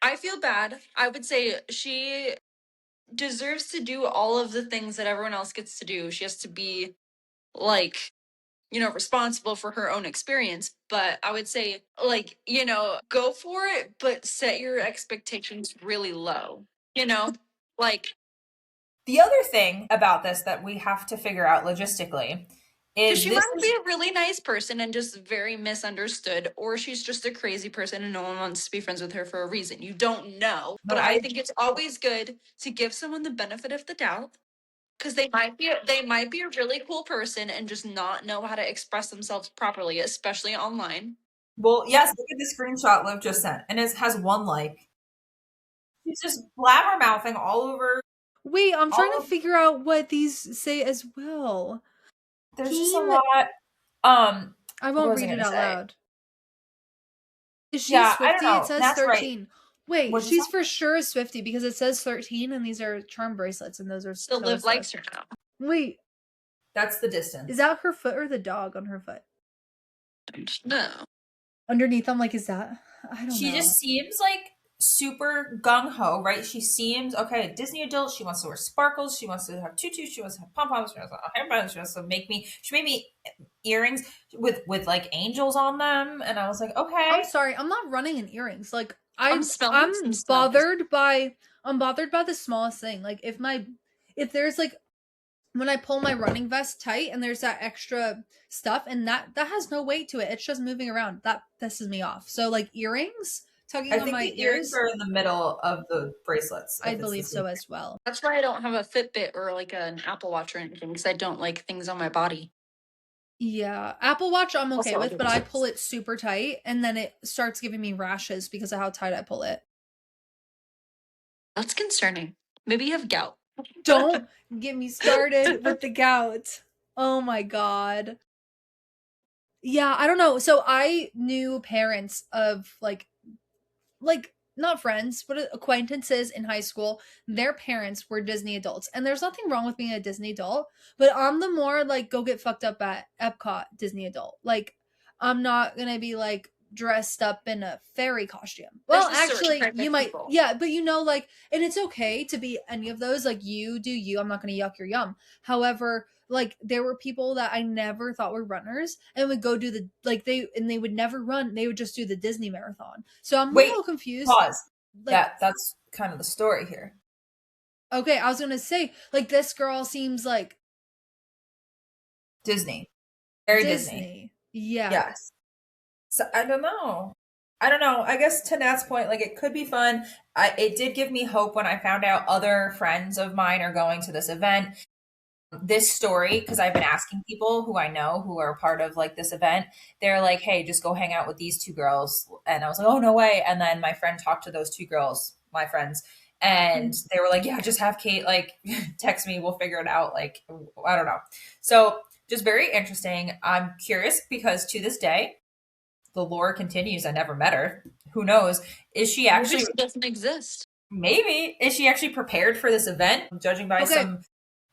I feel bad. I would say she deserves to do all of the things that everyone else gets to do. She has to be like, responsible for her own experience. But I would say, like, go for it, but set your expectations really low. Like, the other thing about this that we have to figure out logistically because is she this might is, be a really nice person and just very misunderstood, or she's just a crazy person and no one wants to be friends with her for a reason. You don't know. But No, I I- think it's always good to give someone the benefit of the doubt. Because they might be a really cool person and just not know how to express themselves properly, especially online. well, yes, look at the screenshot Liv just sent, and it has 1 like. She's just blabbermouthing all over. Wait, I'm trying all to figure out what these say as well. There's just a Team- lot. I What won't was I read it gonna out say? loud. Is she Yeah, I Swifty? don't know. It says That's right. 13. Wait, What'd you she's say? for sure a Swifty because it says 13 and these are charm bracelets and those are So Taylor Liv likes Swift. her now. Wait, That's the distance. is that her foot or the dog on her foot? No. Underneath, I'm like, is that? I don't know. She just seems like super gung ho, right? She seems okay. A Disney adult. She wants to wear sparkles. She wants to have tutus. She wants to have pom poms. She wants to have hairbands. She wants to make me. She made me earrings with like angels on them, and I was like, okay. I'm sorry, I'm not running in earrings. Like I'm smelling some smells. bothered by the smallest thing. Like if there's like when I pull my running vest tight and there's that extra stuff and that has no weight to it. It's just moving around. That pisses me off. So like earrings tugging I on think my the earrings ears. are in the middle of the bracelets. I if it's the believe so same. as well. That's why I don't have a Fitbit or like an Apple Watch or anything because I don't like things on my body. Yeah, Apple Watch I'm okay Also, with, but I pull it super tight and then it starts giving me rashes because of how tight I pull it. that's concerning. Maybe you have gout. Don't get me started with the gout. Oh my god. Yeah, I don't know. So I knew parents of like not friends, but acquaintances in high school. Their parents were Disney adults. And there's nothing wrong with being a Disney adult, but I'm the more like go get fucked up at Epcot Disney adult. Like I'm not going to be like dressed up in a fairy costume. There's Well, just certain actually, type you of might people. yeah, but you know like and it's okay to be any of those like you do you. I'm not going to yuck your yum. However, like there were people that I never thought were runners and would go do the like they would never run. They would just do the Disney marathon. So I'm a Wait, little confused. pause. Like That's kind of the story here. okay, I was going to say like this girl seems like Disney. Very Disney. Disney. Yeah. Yes. So I don't know. I don't know. I guess to Nat's point, like it could be fun. It did give me hope when I found out other friends of mine are going to this event. This story, because I've been asking people who I know who are part of like this event, they're like, hey, just go hang out with these two girls. And I was like, oh, no way. And then my friend talked to those two girls, my friends, and they were like, yeah, just have Kate like text me. We'll figure it out. Like, I don't know. So just very interesting. I'm curious because to this day, the lore continues. I never met her. Who knows? Is she Maybe actually, she doesn't exist. maybe, is she actually prepared for this event? Judging by Okay. some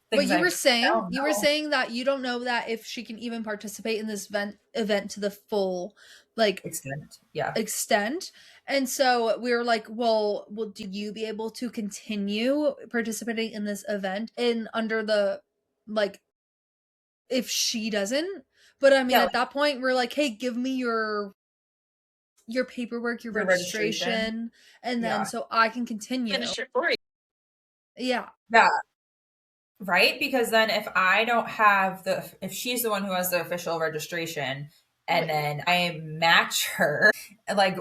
But things you I were saying don't you were know. saying that you don't know that if she can even participate in this event to the full like Extent. Yeah. extent. And so we were like, well, do you be able to continue participating in this event in under the like if she doesn't? But I mean Yeah, at that point we're like, hey, give me your paperwork, your Your registration. registration, and then Yeah. so I can continue. Finish it for you. Yeah. Yeah. Right? Because then if I don't have if she's the one who has the official registration and then I match her like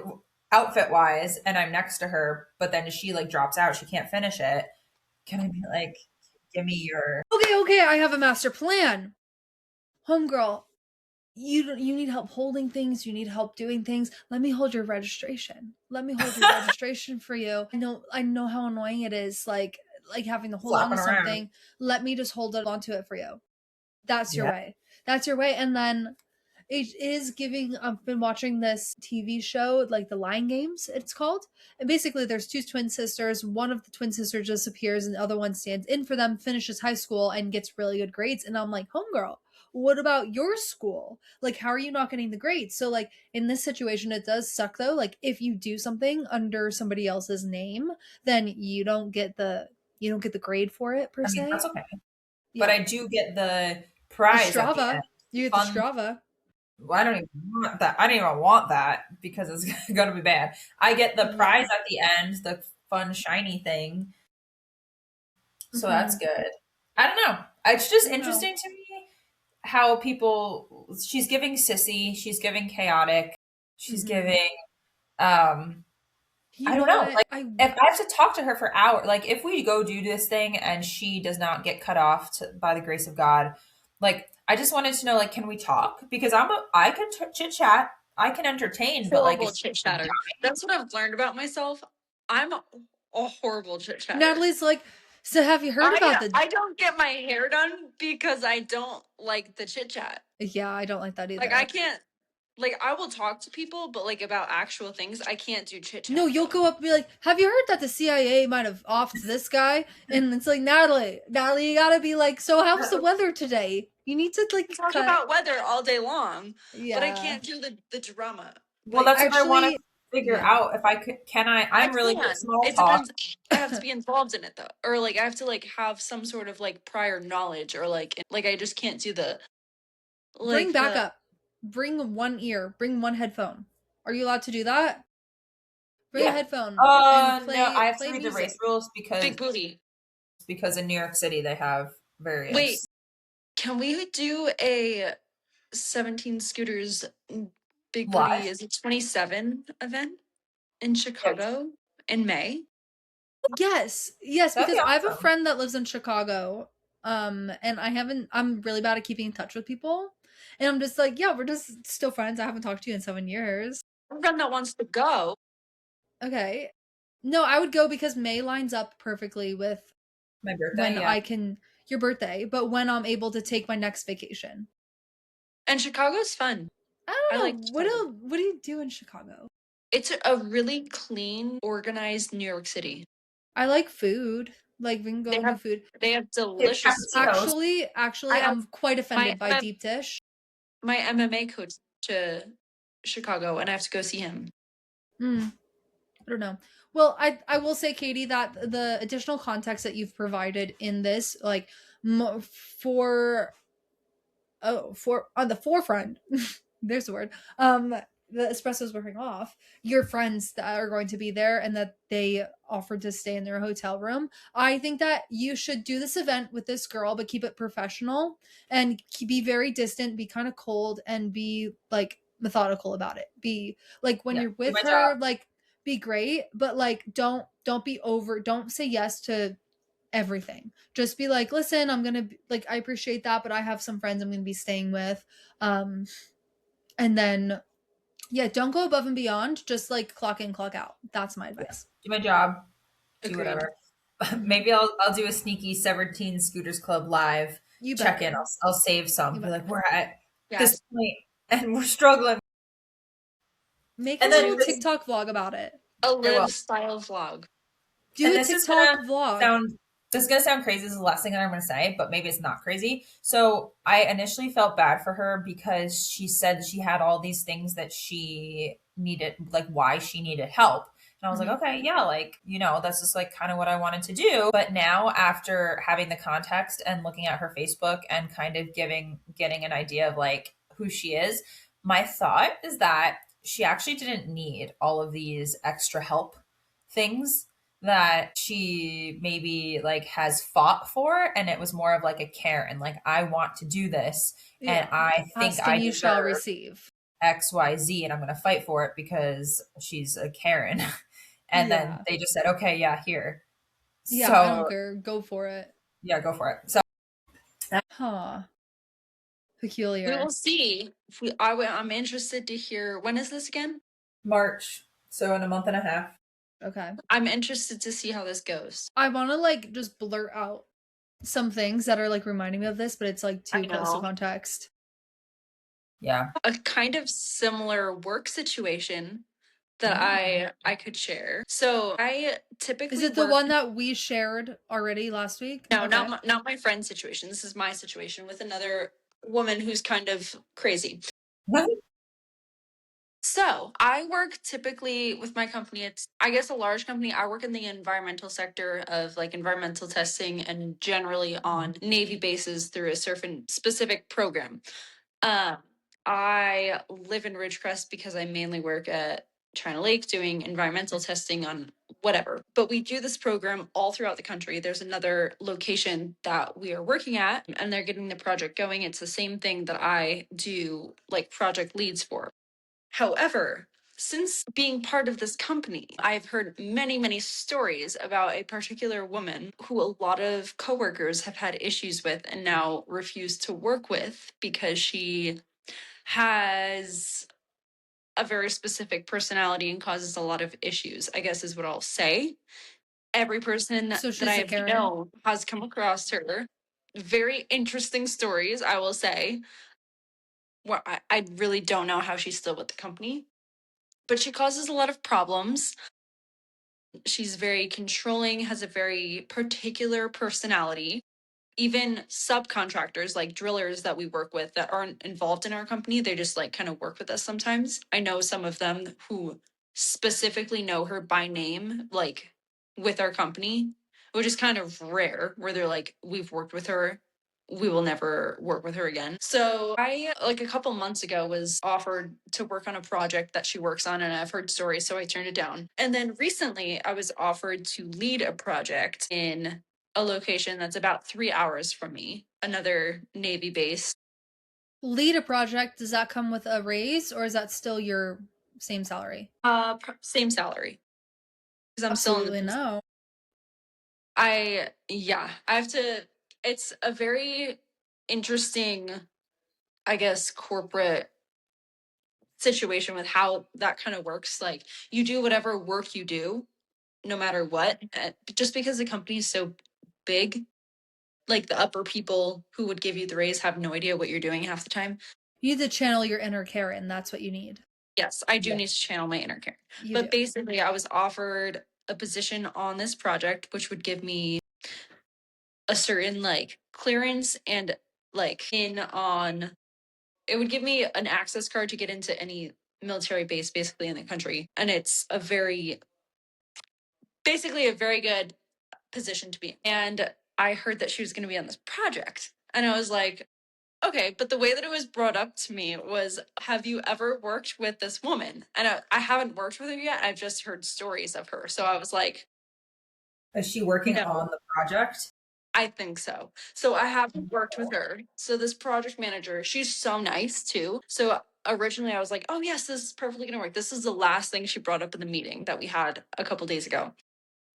outfit wise and I'm next to her, but then she like drops out, she can't finish it, can I be like, give me your Okay, I have a master plan. Homegirl, you need help holding things, you need help doing things. Let me hold your registration. Let me hold your registration for you. I know how annoying it is like having to hold on to Flapping around. something. Let me just hold onto it for you. That's your Yeah. way. That's your way. And then it is giving I've been watching this TV show, like the Line Games, it's called. And basically there's two twin sisters. One of the twin sisters disappears and the other one stands in for them, finishes high school, and gets really good grades. And I'm like, homegirl, what about your school? Like, how are you not getting the grades? So, like, in this situation, it does suck though. Like, if you do something under somebody else's name, then you don't get the grade for it per I se. mean, that's okay. Yeah. But I do get the The prize at the Strava. end. You get the Fun- Strava. Well, I don't even want that. I don't even want that because it's going to be bad. I get the prize at the end, the fun shiny thing. So that's good. I don't know. It's just interesting to me how she's giving sissy, she's giving chaotic, she's giving I don't know. Like if I have to talk to her for hours, like if we go do this thing and she does not get cut off by the grace of God, like I just wanted to know, like, can we talk? Because I can chit chat, I can entertain, but like Horrible chit chatter. That's what I've learned about myself. I'm a horrible chit chatter. Natalie's like, so have you heard about the? I don't get my hair done because I don't like the chit chat. Yeah, I don't like that either. Like I can't. Like I will talk to people, but like about actual things, I can't do chit chat. No, you'll go up and be like, have you heard that the CIA might have offed this guy? And it's like, Natalie, you gotta be like, so how's the weather today? You need to like talk about weather all day long, yeah. but I can't do the drama. Well, Like, that's what I want to figure yeah. out. If I could, I'm really good at small talk. I have to be involved in it though, or like I have to like have some sort of like prior knowledge, or like I just can't do the. Like, bring backup. Bring one ear. Bring one headphone. Are you allowed to do that? Bring a headphone. No, I have to read the race rules because big booty. Because in New York City they have various. Wait, can we do a 17 Scooters Big Booty is a 27 event in Chicago in May? Yes, That'd because be I have a awesome. friend that lives in Chicago, and I'm really bad at keeping in touch with people. And I'm just like, yeah, we're just still friends. I haven't talked to you in 7 years. A friend that wants to go. Okay. No, I would go because May lines up perfectly with My birthday, when yeah. I can, your birthday, but when I'm able to take my next vacation. And Chicago's fun. I I don't like know. Chicago. What do you do in Chicago? It's a really clean, organized New York City. I like food. Like we can go They and do have food. they have They have delicious food. cappuccinos. Actually, I have I'm quite my offended by deep dish. my MMA coach to Chicago, and I have to go see him. I don't know. Well, I will say, Katie, that the additional context that you've provided in this, like, for for on the forefront, there's the word. The espresso's wearing off. Your friends that are going to be there, and that they offered to stay in their hotel room. I think that you should do this event with this girl, but keep it professional and be very distant. Be kind of cold and be like methodical about it. Be like when Yeah, you're do with my her, job. like be great, but like don't be over. Don't say yes to everything. Just be like, listen, I'm gonna like, I appreciate that, but I have some friends I'm gonna be staying with. And then yeah, don't go above and beyond. Just like clock in, clock out. That's my advice. Do my job. Do Agreed. whatever. Mhm. Maybe I'll do a sneaky 17 Scooters Club live You check better. in. I'll save some. You Be like, better. we're at this Yes. point and we're struggling. Make a And then little this, TikTok vlog about it. A I will. live style vlog. Do And a this is TikTok gonna vlog. sound crazy. This is the last thing that I'm gonna say, but maybe it's not crazy. So I initially felt bad for her because she said she had all these things that she needed, like why she needed help. And I was Mhm. like, okay, yeah, like, that's just like kind of what I wanted to do. But now after having the context and looking at her Facebook and kind of getting an idea of like who she is, my thought is that she actually didn't need all of these extra help things that she maybe like has fought for, and it was more of like a Karen, like I want to do this and Yeah. I think Ask and I you shall deserve receive. XYZ and I'm going to fight for it because she's a Karen. And then Yeah. they just said, okay, yeah, here. Yeah, I don't So care. Go for it. yeah, go for it. So Huh. We Peculiar. will see. If I'm interested to hear, when is this again? March, so in a month and a half. Okay. I'm interested to see how this goes. I want to like just blurt out some things that are like reminding me of this, but it's like I too close to know. context. Yeah. A kind of similar work situation that I could share. So I typically Is it the work- one that we shared already last week? No, Okay. not my friend's situation. This is my situation with another woman who's kind of crazy. So I work typically with my company. It's, I guess, a large company. I work in the environmental sector of like environmental testing and generally on Navy bases through a certain specific program. Um, I live in Ridgecrest because I mainly work at China Lake doing environmental testing on whatever. But we do this program all throughout the country. There's another location that we are working at and they're getting the project going. It's the same thing that I do like project leads for. However, since being part of this company, I've heard many, many stories about a particular woman who a lot of coworkers have had issues with and now refuse to work with because she has a very specific personality and causes a lot of issues, I guess is what I'll say. Every person So that I she's a have Karen. known has come across her. Very interesting stories, I will say. Well, I really don't know how she's still with the company, but she causes a lot of problems. She's very controlling, has a very particular personality. Even subcontractors like drillers that we work with that aren't involved in our company, they just like kind of work with us sometimes. I know some of them who specifically know her by name, like with our company, which is kind of rare, where they're like, we've worked with her, we will never work with her again. So I, like a couple months ago, was offered to work on a project that she works on, and I've heard stories, so I turned it down. And then recently I was offered to lead a project in a location that's about 3 hours from me, another Navy base. Lead a project, does that come with a raise or is that still your same salary? Same salary. Because I'm still in Absolutely the no. I have to, it's a very interesting I guess, corporate situation with how that kind of works. Like, you do whatever work you do, no matter what. Just because the company is so big, like the upper people who would give you the raise have no idea what you're doing half the time. You need to channel your inner Karen. That's what you need. Yes, I do Yeah. need to channel my inner Karen. You But do. basically, I was offered a position on this project, which would give me a certain like clearance and like in on it would give me an access card to get into any military base basically in the country. And it's a very basically a very good position to be in. And I heard that she was going to be on this project. And I was like, okay, but the way that it was brought up to me was, have you ever worked with this woman? And I haven't worked with her yet. I've just heard stories of her. So I was like, Is she working no, on the project? I think so. So I haven't worked with her. So this project manager, she's so nice too. So originally I was like, oh yes, this is perfectly gonna work. This is the last thing she brought up in the meeting that we had a couple days ago.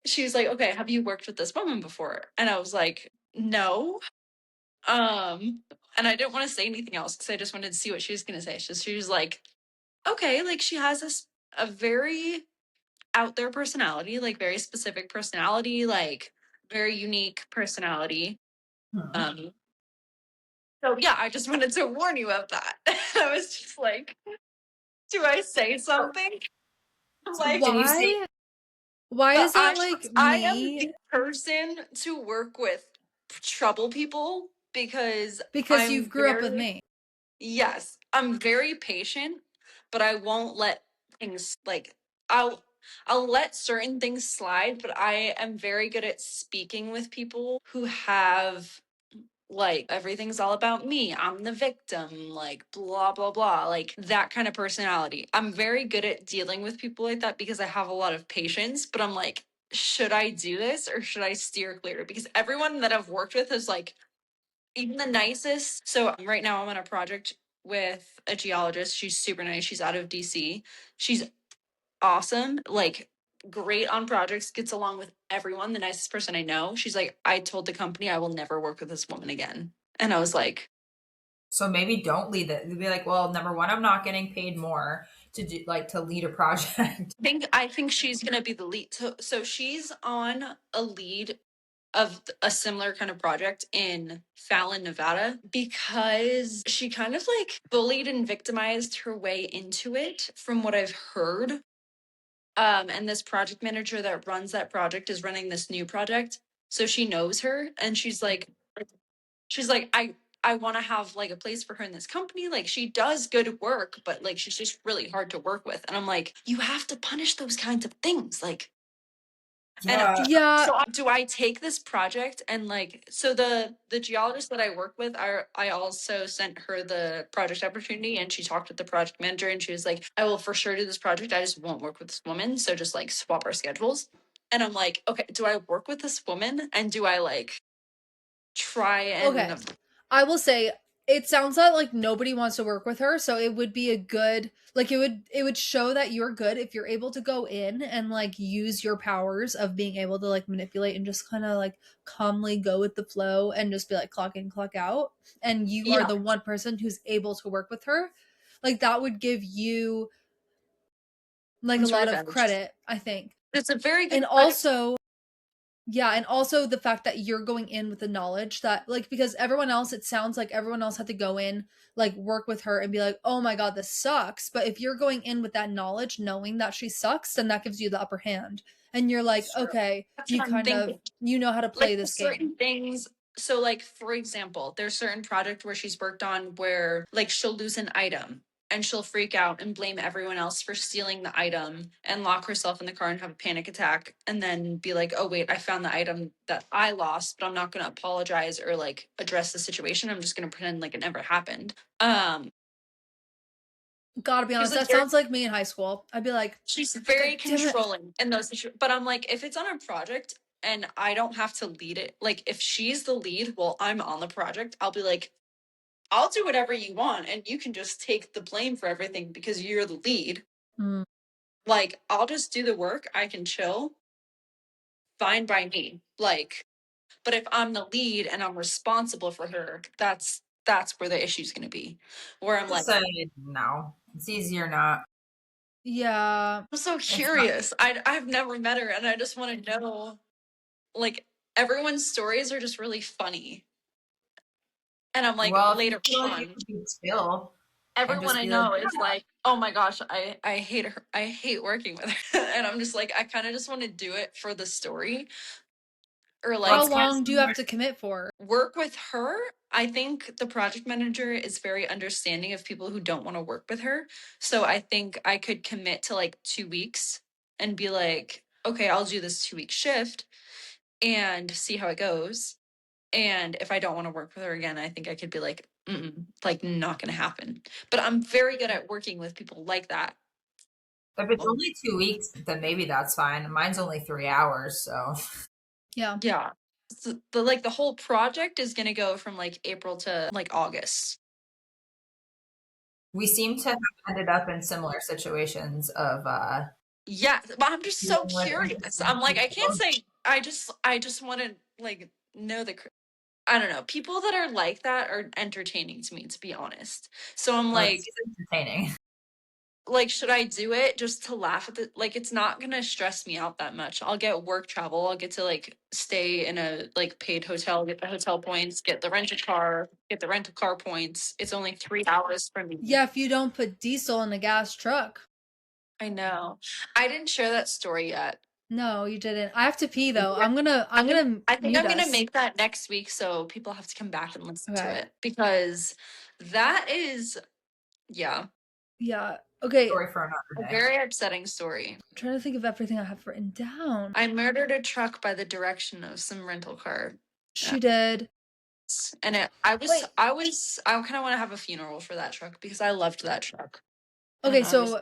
She was like, okay, have you worked with this woman before? And I was like, no. And I didn't want to say anything else because I just wanted to see what she was gonna say. So she was like, okay, like she has this a very out there personality, like very specific personality, like very unique personality. Um, so yeah, I just wanted to warn you of that. I was just like, do I say something? I'm like, Can you say- Why but is that like I am me? the person to work with trouble people because Because I'm you grew up with very- me. Yes, I'm very patient, but I won't let things like I'll let certain things slide, but I am very good at speaking with people who have like everything's all about me. I'm the victim, like blah blah blah, like that kind of personality. I'm very good at dealing with people like that because I have a lot of patience, but I'm like, should I do this or should I steer clear? Because everyone that I've worked with is like even the nicest. So right now I'm on a project with a geologist. She's super nice. She's out of DC. She's awesome. Like great on projects, gets along with everyone, the nicest person I know. She's like, I told the company I will never work with this woman again. And I was like, So maybe don't lead it. Be like, well, number one, I'm not getting paid more to do like to lead a project. I think she's gonna be the lead. So she's on a lead of a similar kind of project in Fallon, Nevada, because she kind of like bullied and victimized her way into it, from what I've heard. And this project manager that runs that project is running this new project. So she knows her and she's like, I want to have like a place for her in this company. Like she does good work, but like she's just really hard to work with. And I'm like, you have to punish those kinds of things. Like, Yeah. and Yeah. so do I take this project and like so the geologist that I work with, I also sent her the project opportunity and she talked with the project manager and she was like, I will for sure do this project. I just won't work with this woman. So just like swap our schedules. And I'm like, okay, do I work with this woman and do I like try and Okay. I will say it sounds like nobody wants to work with her, so it would be a good like it would show that you're good if you're able to go in and like use your powers of being able to like manipulate and just kind of like calmly go with the flow and just be like clock in, clock out, and you are Yeah. the one person who's able to work with her. Like that would give you like Some a lot sort of edge. credit, I think. It's a very good And also yeah, and also the fact that you're going in with the knowledge that like because everyone else it sounds like everyone else had to go in like work with her and be like, "Oh my god, this sucks." But if you're going in with that knowledge knowing that she sucks, then that gives you the upper hand. And you're like, Sure. "Okay, That's you what I'm kind of thinking. you know how to play Like this certain game." things. So like for example, there's certain project where she's worked on where like she'll lose an item and she'll freak out and blame everyone else for stealing the item and lock herself in the car and have a panic attack and then be like, oh wait, I found the item that I lost, but I'm not going to apologize or like address the situation. I'm just going to pretend like it never happened. Gotta be honest, Because that sounds like me in high school. I'd be like, she's very "God damn it." controlling in those situations. But I'm like, if it's on a project and I don't have to lead it, like if she's the lead while I'm on the project, I'll be like, I'll do whatever you want and you can just take the blame for everything because you're the lead. Mm. Like, I'll just do the work. I can chill. Fine by me. Like, but if I'm the lead and I'm responsible for her, that's that's where the issue's going to be. Where I'm like, Say no. It's easier not. Yeah. I'm so not- curious. I've never met her, and I just want to know. Like, everyone's stories are just really funny, and I'm like, Well, if you later feel like you on, could be chill and everyone just I be like, know is like, oh my gosh, I hate her. I hate working with her, and I'm just like, I kind of just want to do it for the story, or like How Let's get long do you have somewhere. to commit for? work with her. I think the project manager is very understanding of people who don't want to work with her. So I think I could commit to like 2 weeks and be like, okay, I'll do this 2 week shift and see how it goes. And if I don't want to work with her again, I think I could be like, like not going to happen. But I'm very good at working with people like that. If it's only 2 weeks, then maybe that's fine. Mine's only 3 hours, so Yeah. Yeah. So the whole project is going to go from like April to like August. we seem to have ended up in similar situations of Yeah, but I'm just so dealing with curious. interesting I'm like, I can't people. say. I just want to like know I don't know. People that are like that are entertaining to me, to be honest. So I'm Well, like, she's entertaining. should I do it just to laugh at the? Like, it's not gonna stress me out that much. I'll get work travel. I'll get to like stay in a like paid hotel, get the hotel points, get the rental car points. It's only 3 hours from me. Yeah, if you don't put diesel in a gas truck. I know. I didn't share that story yet. No, you didn't. I have to pee though. Yeah. I'm gonna I think mute I'm gonna us. make that next week so people have to come back and listen to Okay. it because that is, yeah, Yeah. Okay. Story for a another day. very upsetting story. I'm trying to think of everything I have written down. I murdered a truck by the direction of some rental car, She did. and Wait. I kind of want to have a funeral for that truck because I loved that truck. Okay, And I was- so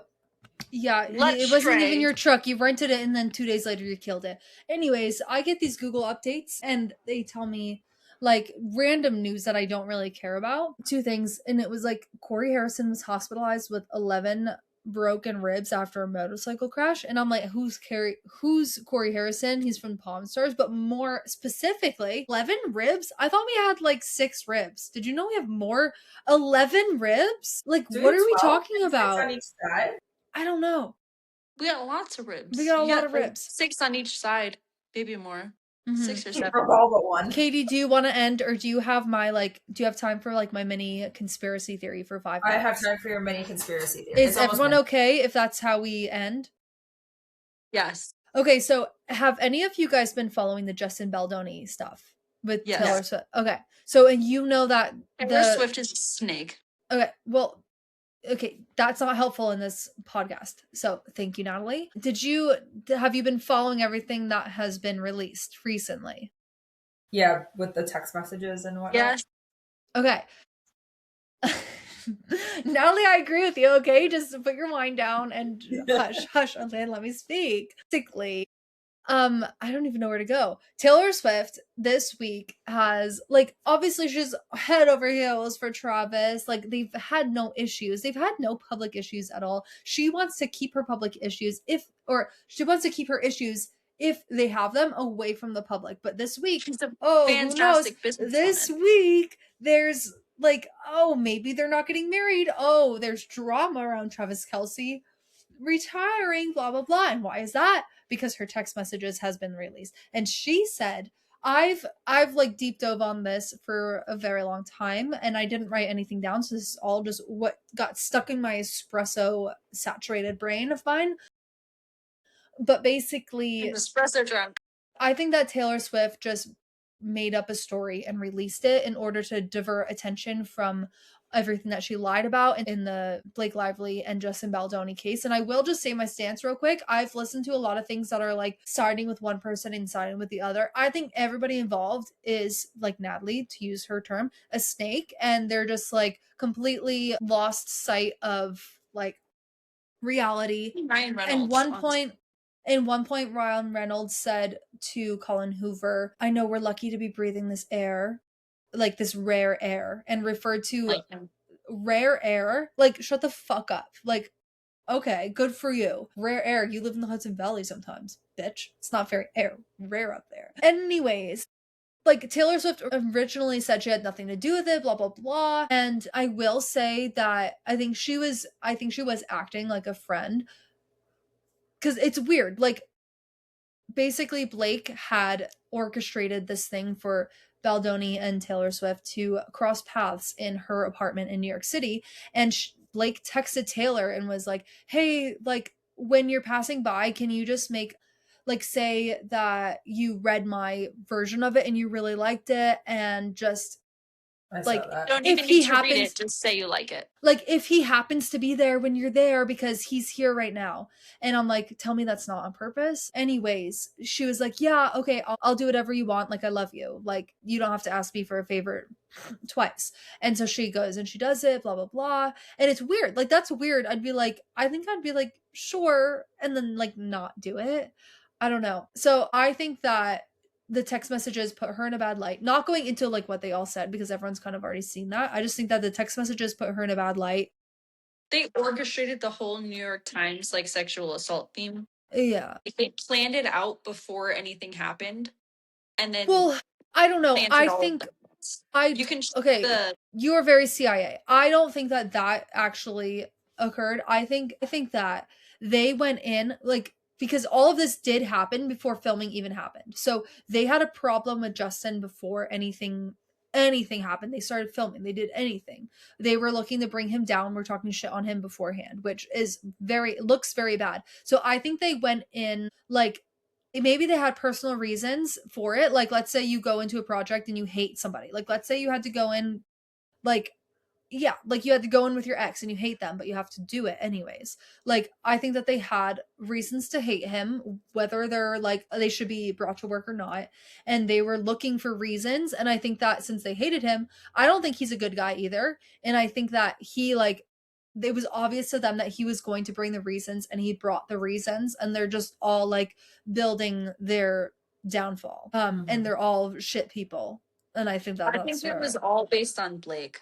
yeah, Let's it wasn't even stray. your truck. You rented it and then 2 days later you killed it. Anyways, I get these Google updates and they tell me like random news that I don't really care about. Two things, and it was like Corey Harrison was hospitalized with 11 broken ribs after a motorcycle crash, and I'm like, who's Corey Harrison? He's from Pawn Stars, but more specifically, 11 ribs. I thought we had like 6 ribs. Did you know we have more? 11 ribs? Like, Do what are we 12 talking and 6 about? on each side? I don't know. We got lots of ribs. We got a You lot of like, ribs. 6 on each side, maybe more. Mhm. 6 or 7. For all but one. Katie, do you want to end, or do you have time for like my mini conspiracy theory for 5 I minutes? have time for your mini conspiracy theory. Is It's almost everyone done. okay if that's how we end? Yes. Okay, so have any of you guys been following the Justin Baldoni stuff with Yes. Taylor Swift? Okay, so and you know that Taylor Swift is a snake. Okay, well, okay, that's not helpful in this podcast. So thank you, Natalie. Have you been following everything that has been released recently? Yeah, with the text messages and whatnot. Yes. Okay. Natalie, I agree with you. Okay, just put your wine down and hush, okay, let me speak. Basically, I don't even know where to go. Taylor Swift this week has like obviously she's head over heels for Travis. Like they've had no issues. They've had no public issues at all. She wants to keep her public issues she wants to keep her issues if they have them away from the public. But this week, She's a who knows? fantastic businesswoman. This week there's like, oh, maybe they're not getting married. Oh, there's drama around Travis Kelce retiring, blah blah blah. And why is that? Because her text messages has been released. And she said, I've like deep dove on this for a very long time and I didn't write anything down. So this is all just what got stuck in my espresso saturated brain of mine. But basically, Espresso drunk. I think that Taylor Swift just made up a story and released it in order to divert attention from everything that she lied about in the Blake Lively and Justin Baldoni case. And I will just say my stance real quick. I've listened to a lot of things that are like siding with one person and siding with the other. I think everybody involved is, like Natalie, to use her term, a snake. And they're just like completely lost sight of like reality. Ryan Reynolds. In one point, Ryan Reynolds said to Colin Hoover, I know we're lucky to be breathing this air, like this rare air, and referred to Like him. rare air. Like, shut the fuck up. Like, okay, good for you. Rare air. You live in the Hudson Valley sometimes, bitch. It's not very rare up there. Anyways, like Taylor Swift originally said she had nothing to do with it, blah blah blah. And I will say that I think she was acting like a friend, because it's weird. Like basically Blake had orchestrated this thing for Baldoni and Taylor Swift to cross paths in her apartment in New York City, and Blake texted Taylor and was like, "Hey, like when you're passing by, can you just make like say that you read my version of it and you really liked it, and just I like saw that. Don't if even he need to read happens it, just say you like it. like if he happens to be there when you're there because he's here right now." And I'm like, tell me that's not on purpose. Anyways, she was like, yeah, okay, I'll do whatever you want. Like, I love you. Like, you don't have to ask me for a favor twice. And so she goes and she does it, blah, blah, blah. And it's weird. Like, that's weird. I think I'd be like, sure. And then like not do it. I don't know. So I think that the text messages put her in a bad light. Not going into like what they all said because everyone's kind of already seen that. I just think that the text messages put her in a bad light. They orchestrated the whole New York Times like sexual assault theme. Yeah. Like, they planned it out before anything happened, and then Well, I don't know. planted I all of think them. You I can check okay, the you are very CIA. I don't think that that actually occurred. I think that they went in like because all of this did happen before filming even happened. So they had a problem with Justin before anything happened. They started filming. They did anything. They were looking to bring him down. We're talking shit on him beforehand, which is looks very bad. So I think they went in like maybe they had personal reasons for it. Like let's say you go into a project and you hate somebody. Like let's say you had to go in like yeah, like you had to go in with your ex and you hate them, but you have to do it anyways. Like I think that they had reasons to hate him, whether they're like they should be brought to work or not, and they were looking for reasons. And I think that since they hated him, I don't think he's a good guy either. And I think that he like it was obvious to them that he was going to bring the reasons, and he brought the reasons, and they're just all like building their downfall. And they're all shit people. And I think that I think that's it was where all based on Blake.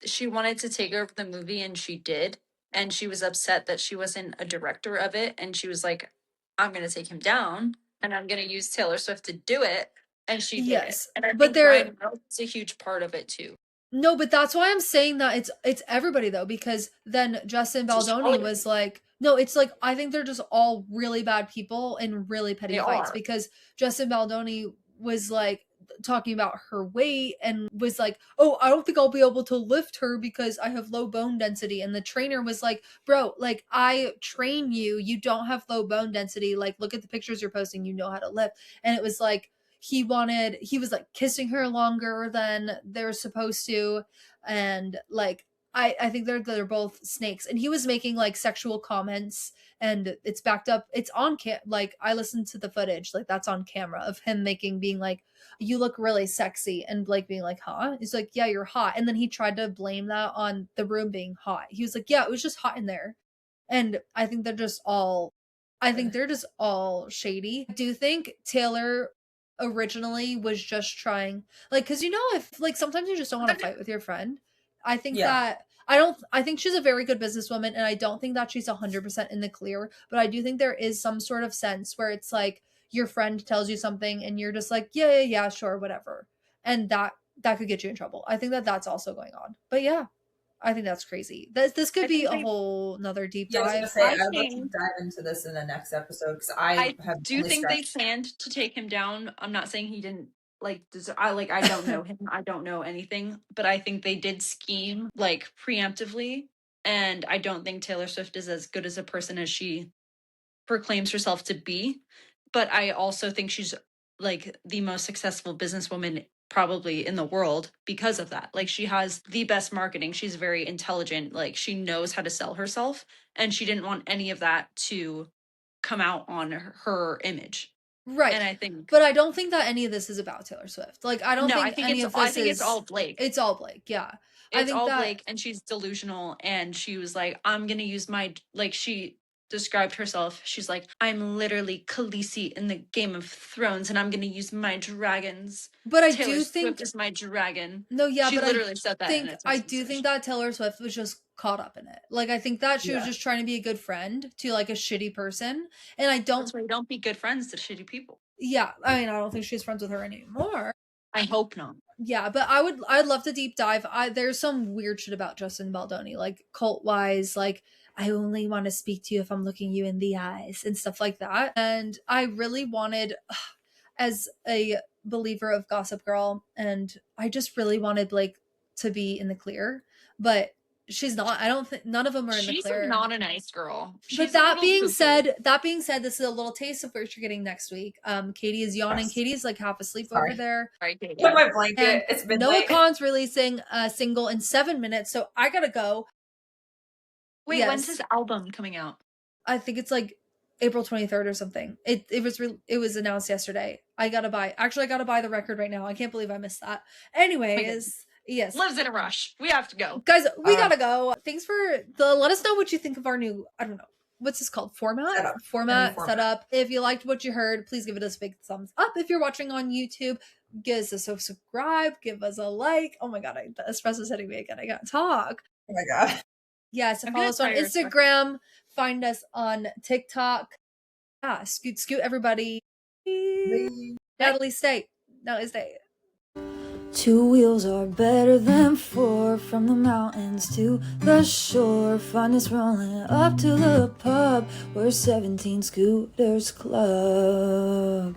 She wanted to take over the movie and she did. And she was upset that she wasn't a director of it. And she was like, I'm gonna take him down and I'm gonna use Taylor Swift to do it. And she did it. yes. And I But think they're Ryan Reynolds is a huge part of it too. no, but that's why I'm saying that it's everybody though, because then Justin Just Baldoni Hollywood. was like, no, it's like I think they're just all really bad people in really petty They fights are. because Justin Baldoni was like talking about her weight and was like, "Oh, I don't think I'll be able to lift her because I have low bone density." And the trainer was like, "Bro, like I train you. You don't have low bone density. Like look at the pictures you're posting. You know how to lift." And it was like he was like kissing her longer than they're supposed to, and like I think they're both snakes, and he was making like sexual comments, and it's backed up. It's on like I listened to the footage, like that's on camera of him being like, "You look really sexy," and Blake being like, "Huh?" He's like, "Yeah, you're hot," and then he tried to blame that on the room being hot. He was like, "Yeah, it was just hot in there," and I think they're just all shady. I do think Taylor originally was just trying like cuz if like sometimes you just don't want to fight with your friend. I think Yeah. that I think she's a very good businesswoman, and I don't think that she's 100% in the clear, but I do think there is some sort of sense where it's like your friend tells you something and you're just like, yeah, yeah, yeah, sure, whatever. And that could get you in trouble. I think that that's also going on. But yeah, I think that's crazy. This could I be think a they whole another deep Yeah, I was gonna dive. say I I would like to think dive into this in the next episode because I I have do only think they scratched. planned to take him down. I'm not saying he didn't I don't know him. I don't know anything, but I think they did scheme like preemptively, and I don't think Taylor Swift is as good as a person as she proclaims herself to be. But I also think she's like the most successful businesswoman probably in the world because of that. Like she has the best marketing. She's very intelligent. Like she knows how to sell herself, and she didn't want any of that to come out on her image. Right. And I think But I don't think that any of this is about Taylor Swift. Like I don't no, think any of I this think it's all is Blake. it's all Blake. Yeah. I It's think all that Blake, and she's delusional, and she was like, I'm gonna use my like she described herself. She's like, I'm literally Khaleesi in the Game of Thrones, and I'm gonna use my dragons. but I Taylor do Swift think is my dragon. no, yeah, She but literally said that in a I text do think message. that Taylor Swift was just caught up in it. Like I think that she was Yeah. just trying to be a good friend to like a shitty person. And I don't That's why you don't be good friends to shitty people. Yeah, I mean, I don't think she's friends with her anymore. I hope not. Yeah, but I'd love to deep dive. There's some weird shit about Justin Baldoni, like cult wise, like I only want to speak to you if I'm looking you in the eyes and stuff like that. And I really wanted, as a believer of Gossip Girl, and I just really wanted Blake to be in the clear, but she's not. I don't think none of them are in the She's clear. not a nice girl. She's But a that little being cuckoo. said, this is a little taste of what you're getting next week. Katie is yawning. Yes. Katie's like half asleep Sorry. over there. Right, Katie. Put my And blanket. It's Noah midnight. Khan's releasing a single in 7 minutes, so I gotta go. Wait, Yes. when's his album coming out? I think it's like April 23rd or something. It was announced yesterday. I gotta buy the record right now. I can't believe I missed that. Anyways, yes. Lives in a rush. We have to go. Guys, we gotta go. Thanks for let us know what you think of our new, I don't know, what's this called? Format Format. setup. If you liked what you heard, please give it a big thumbs up. If you're watching on YouTube, give us a subscribe, give us a like. Oh my god, the espresso's hitting me again. I gotta talk. Oh my god. Yes, I'm follow gonna us on try your Instagram. Find us on TikTok. Scoot everybody. Natalie, stay. Two wheels are better than four. From the mountains to the shore, find us rolling up to the pub where 17 scooters club.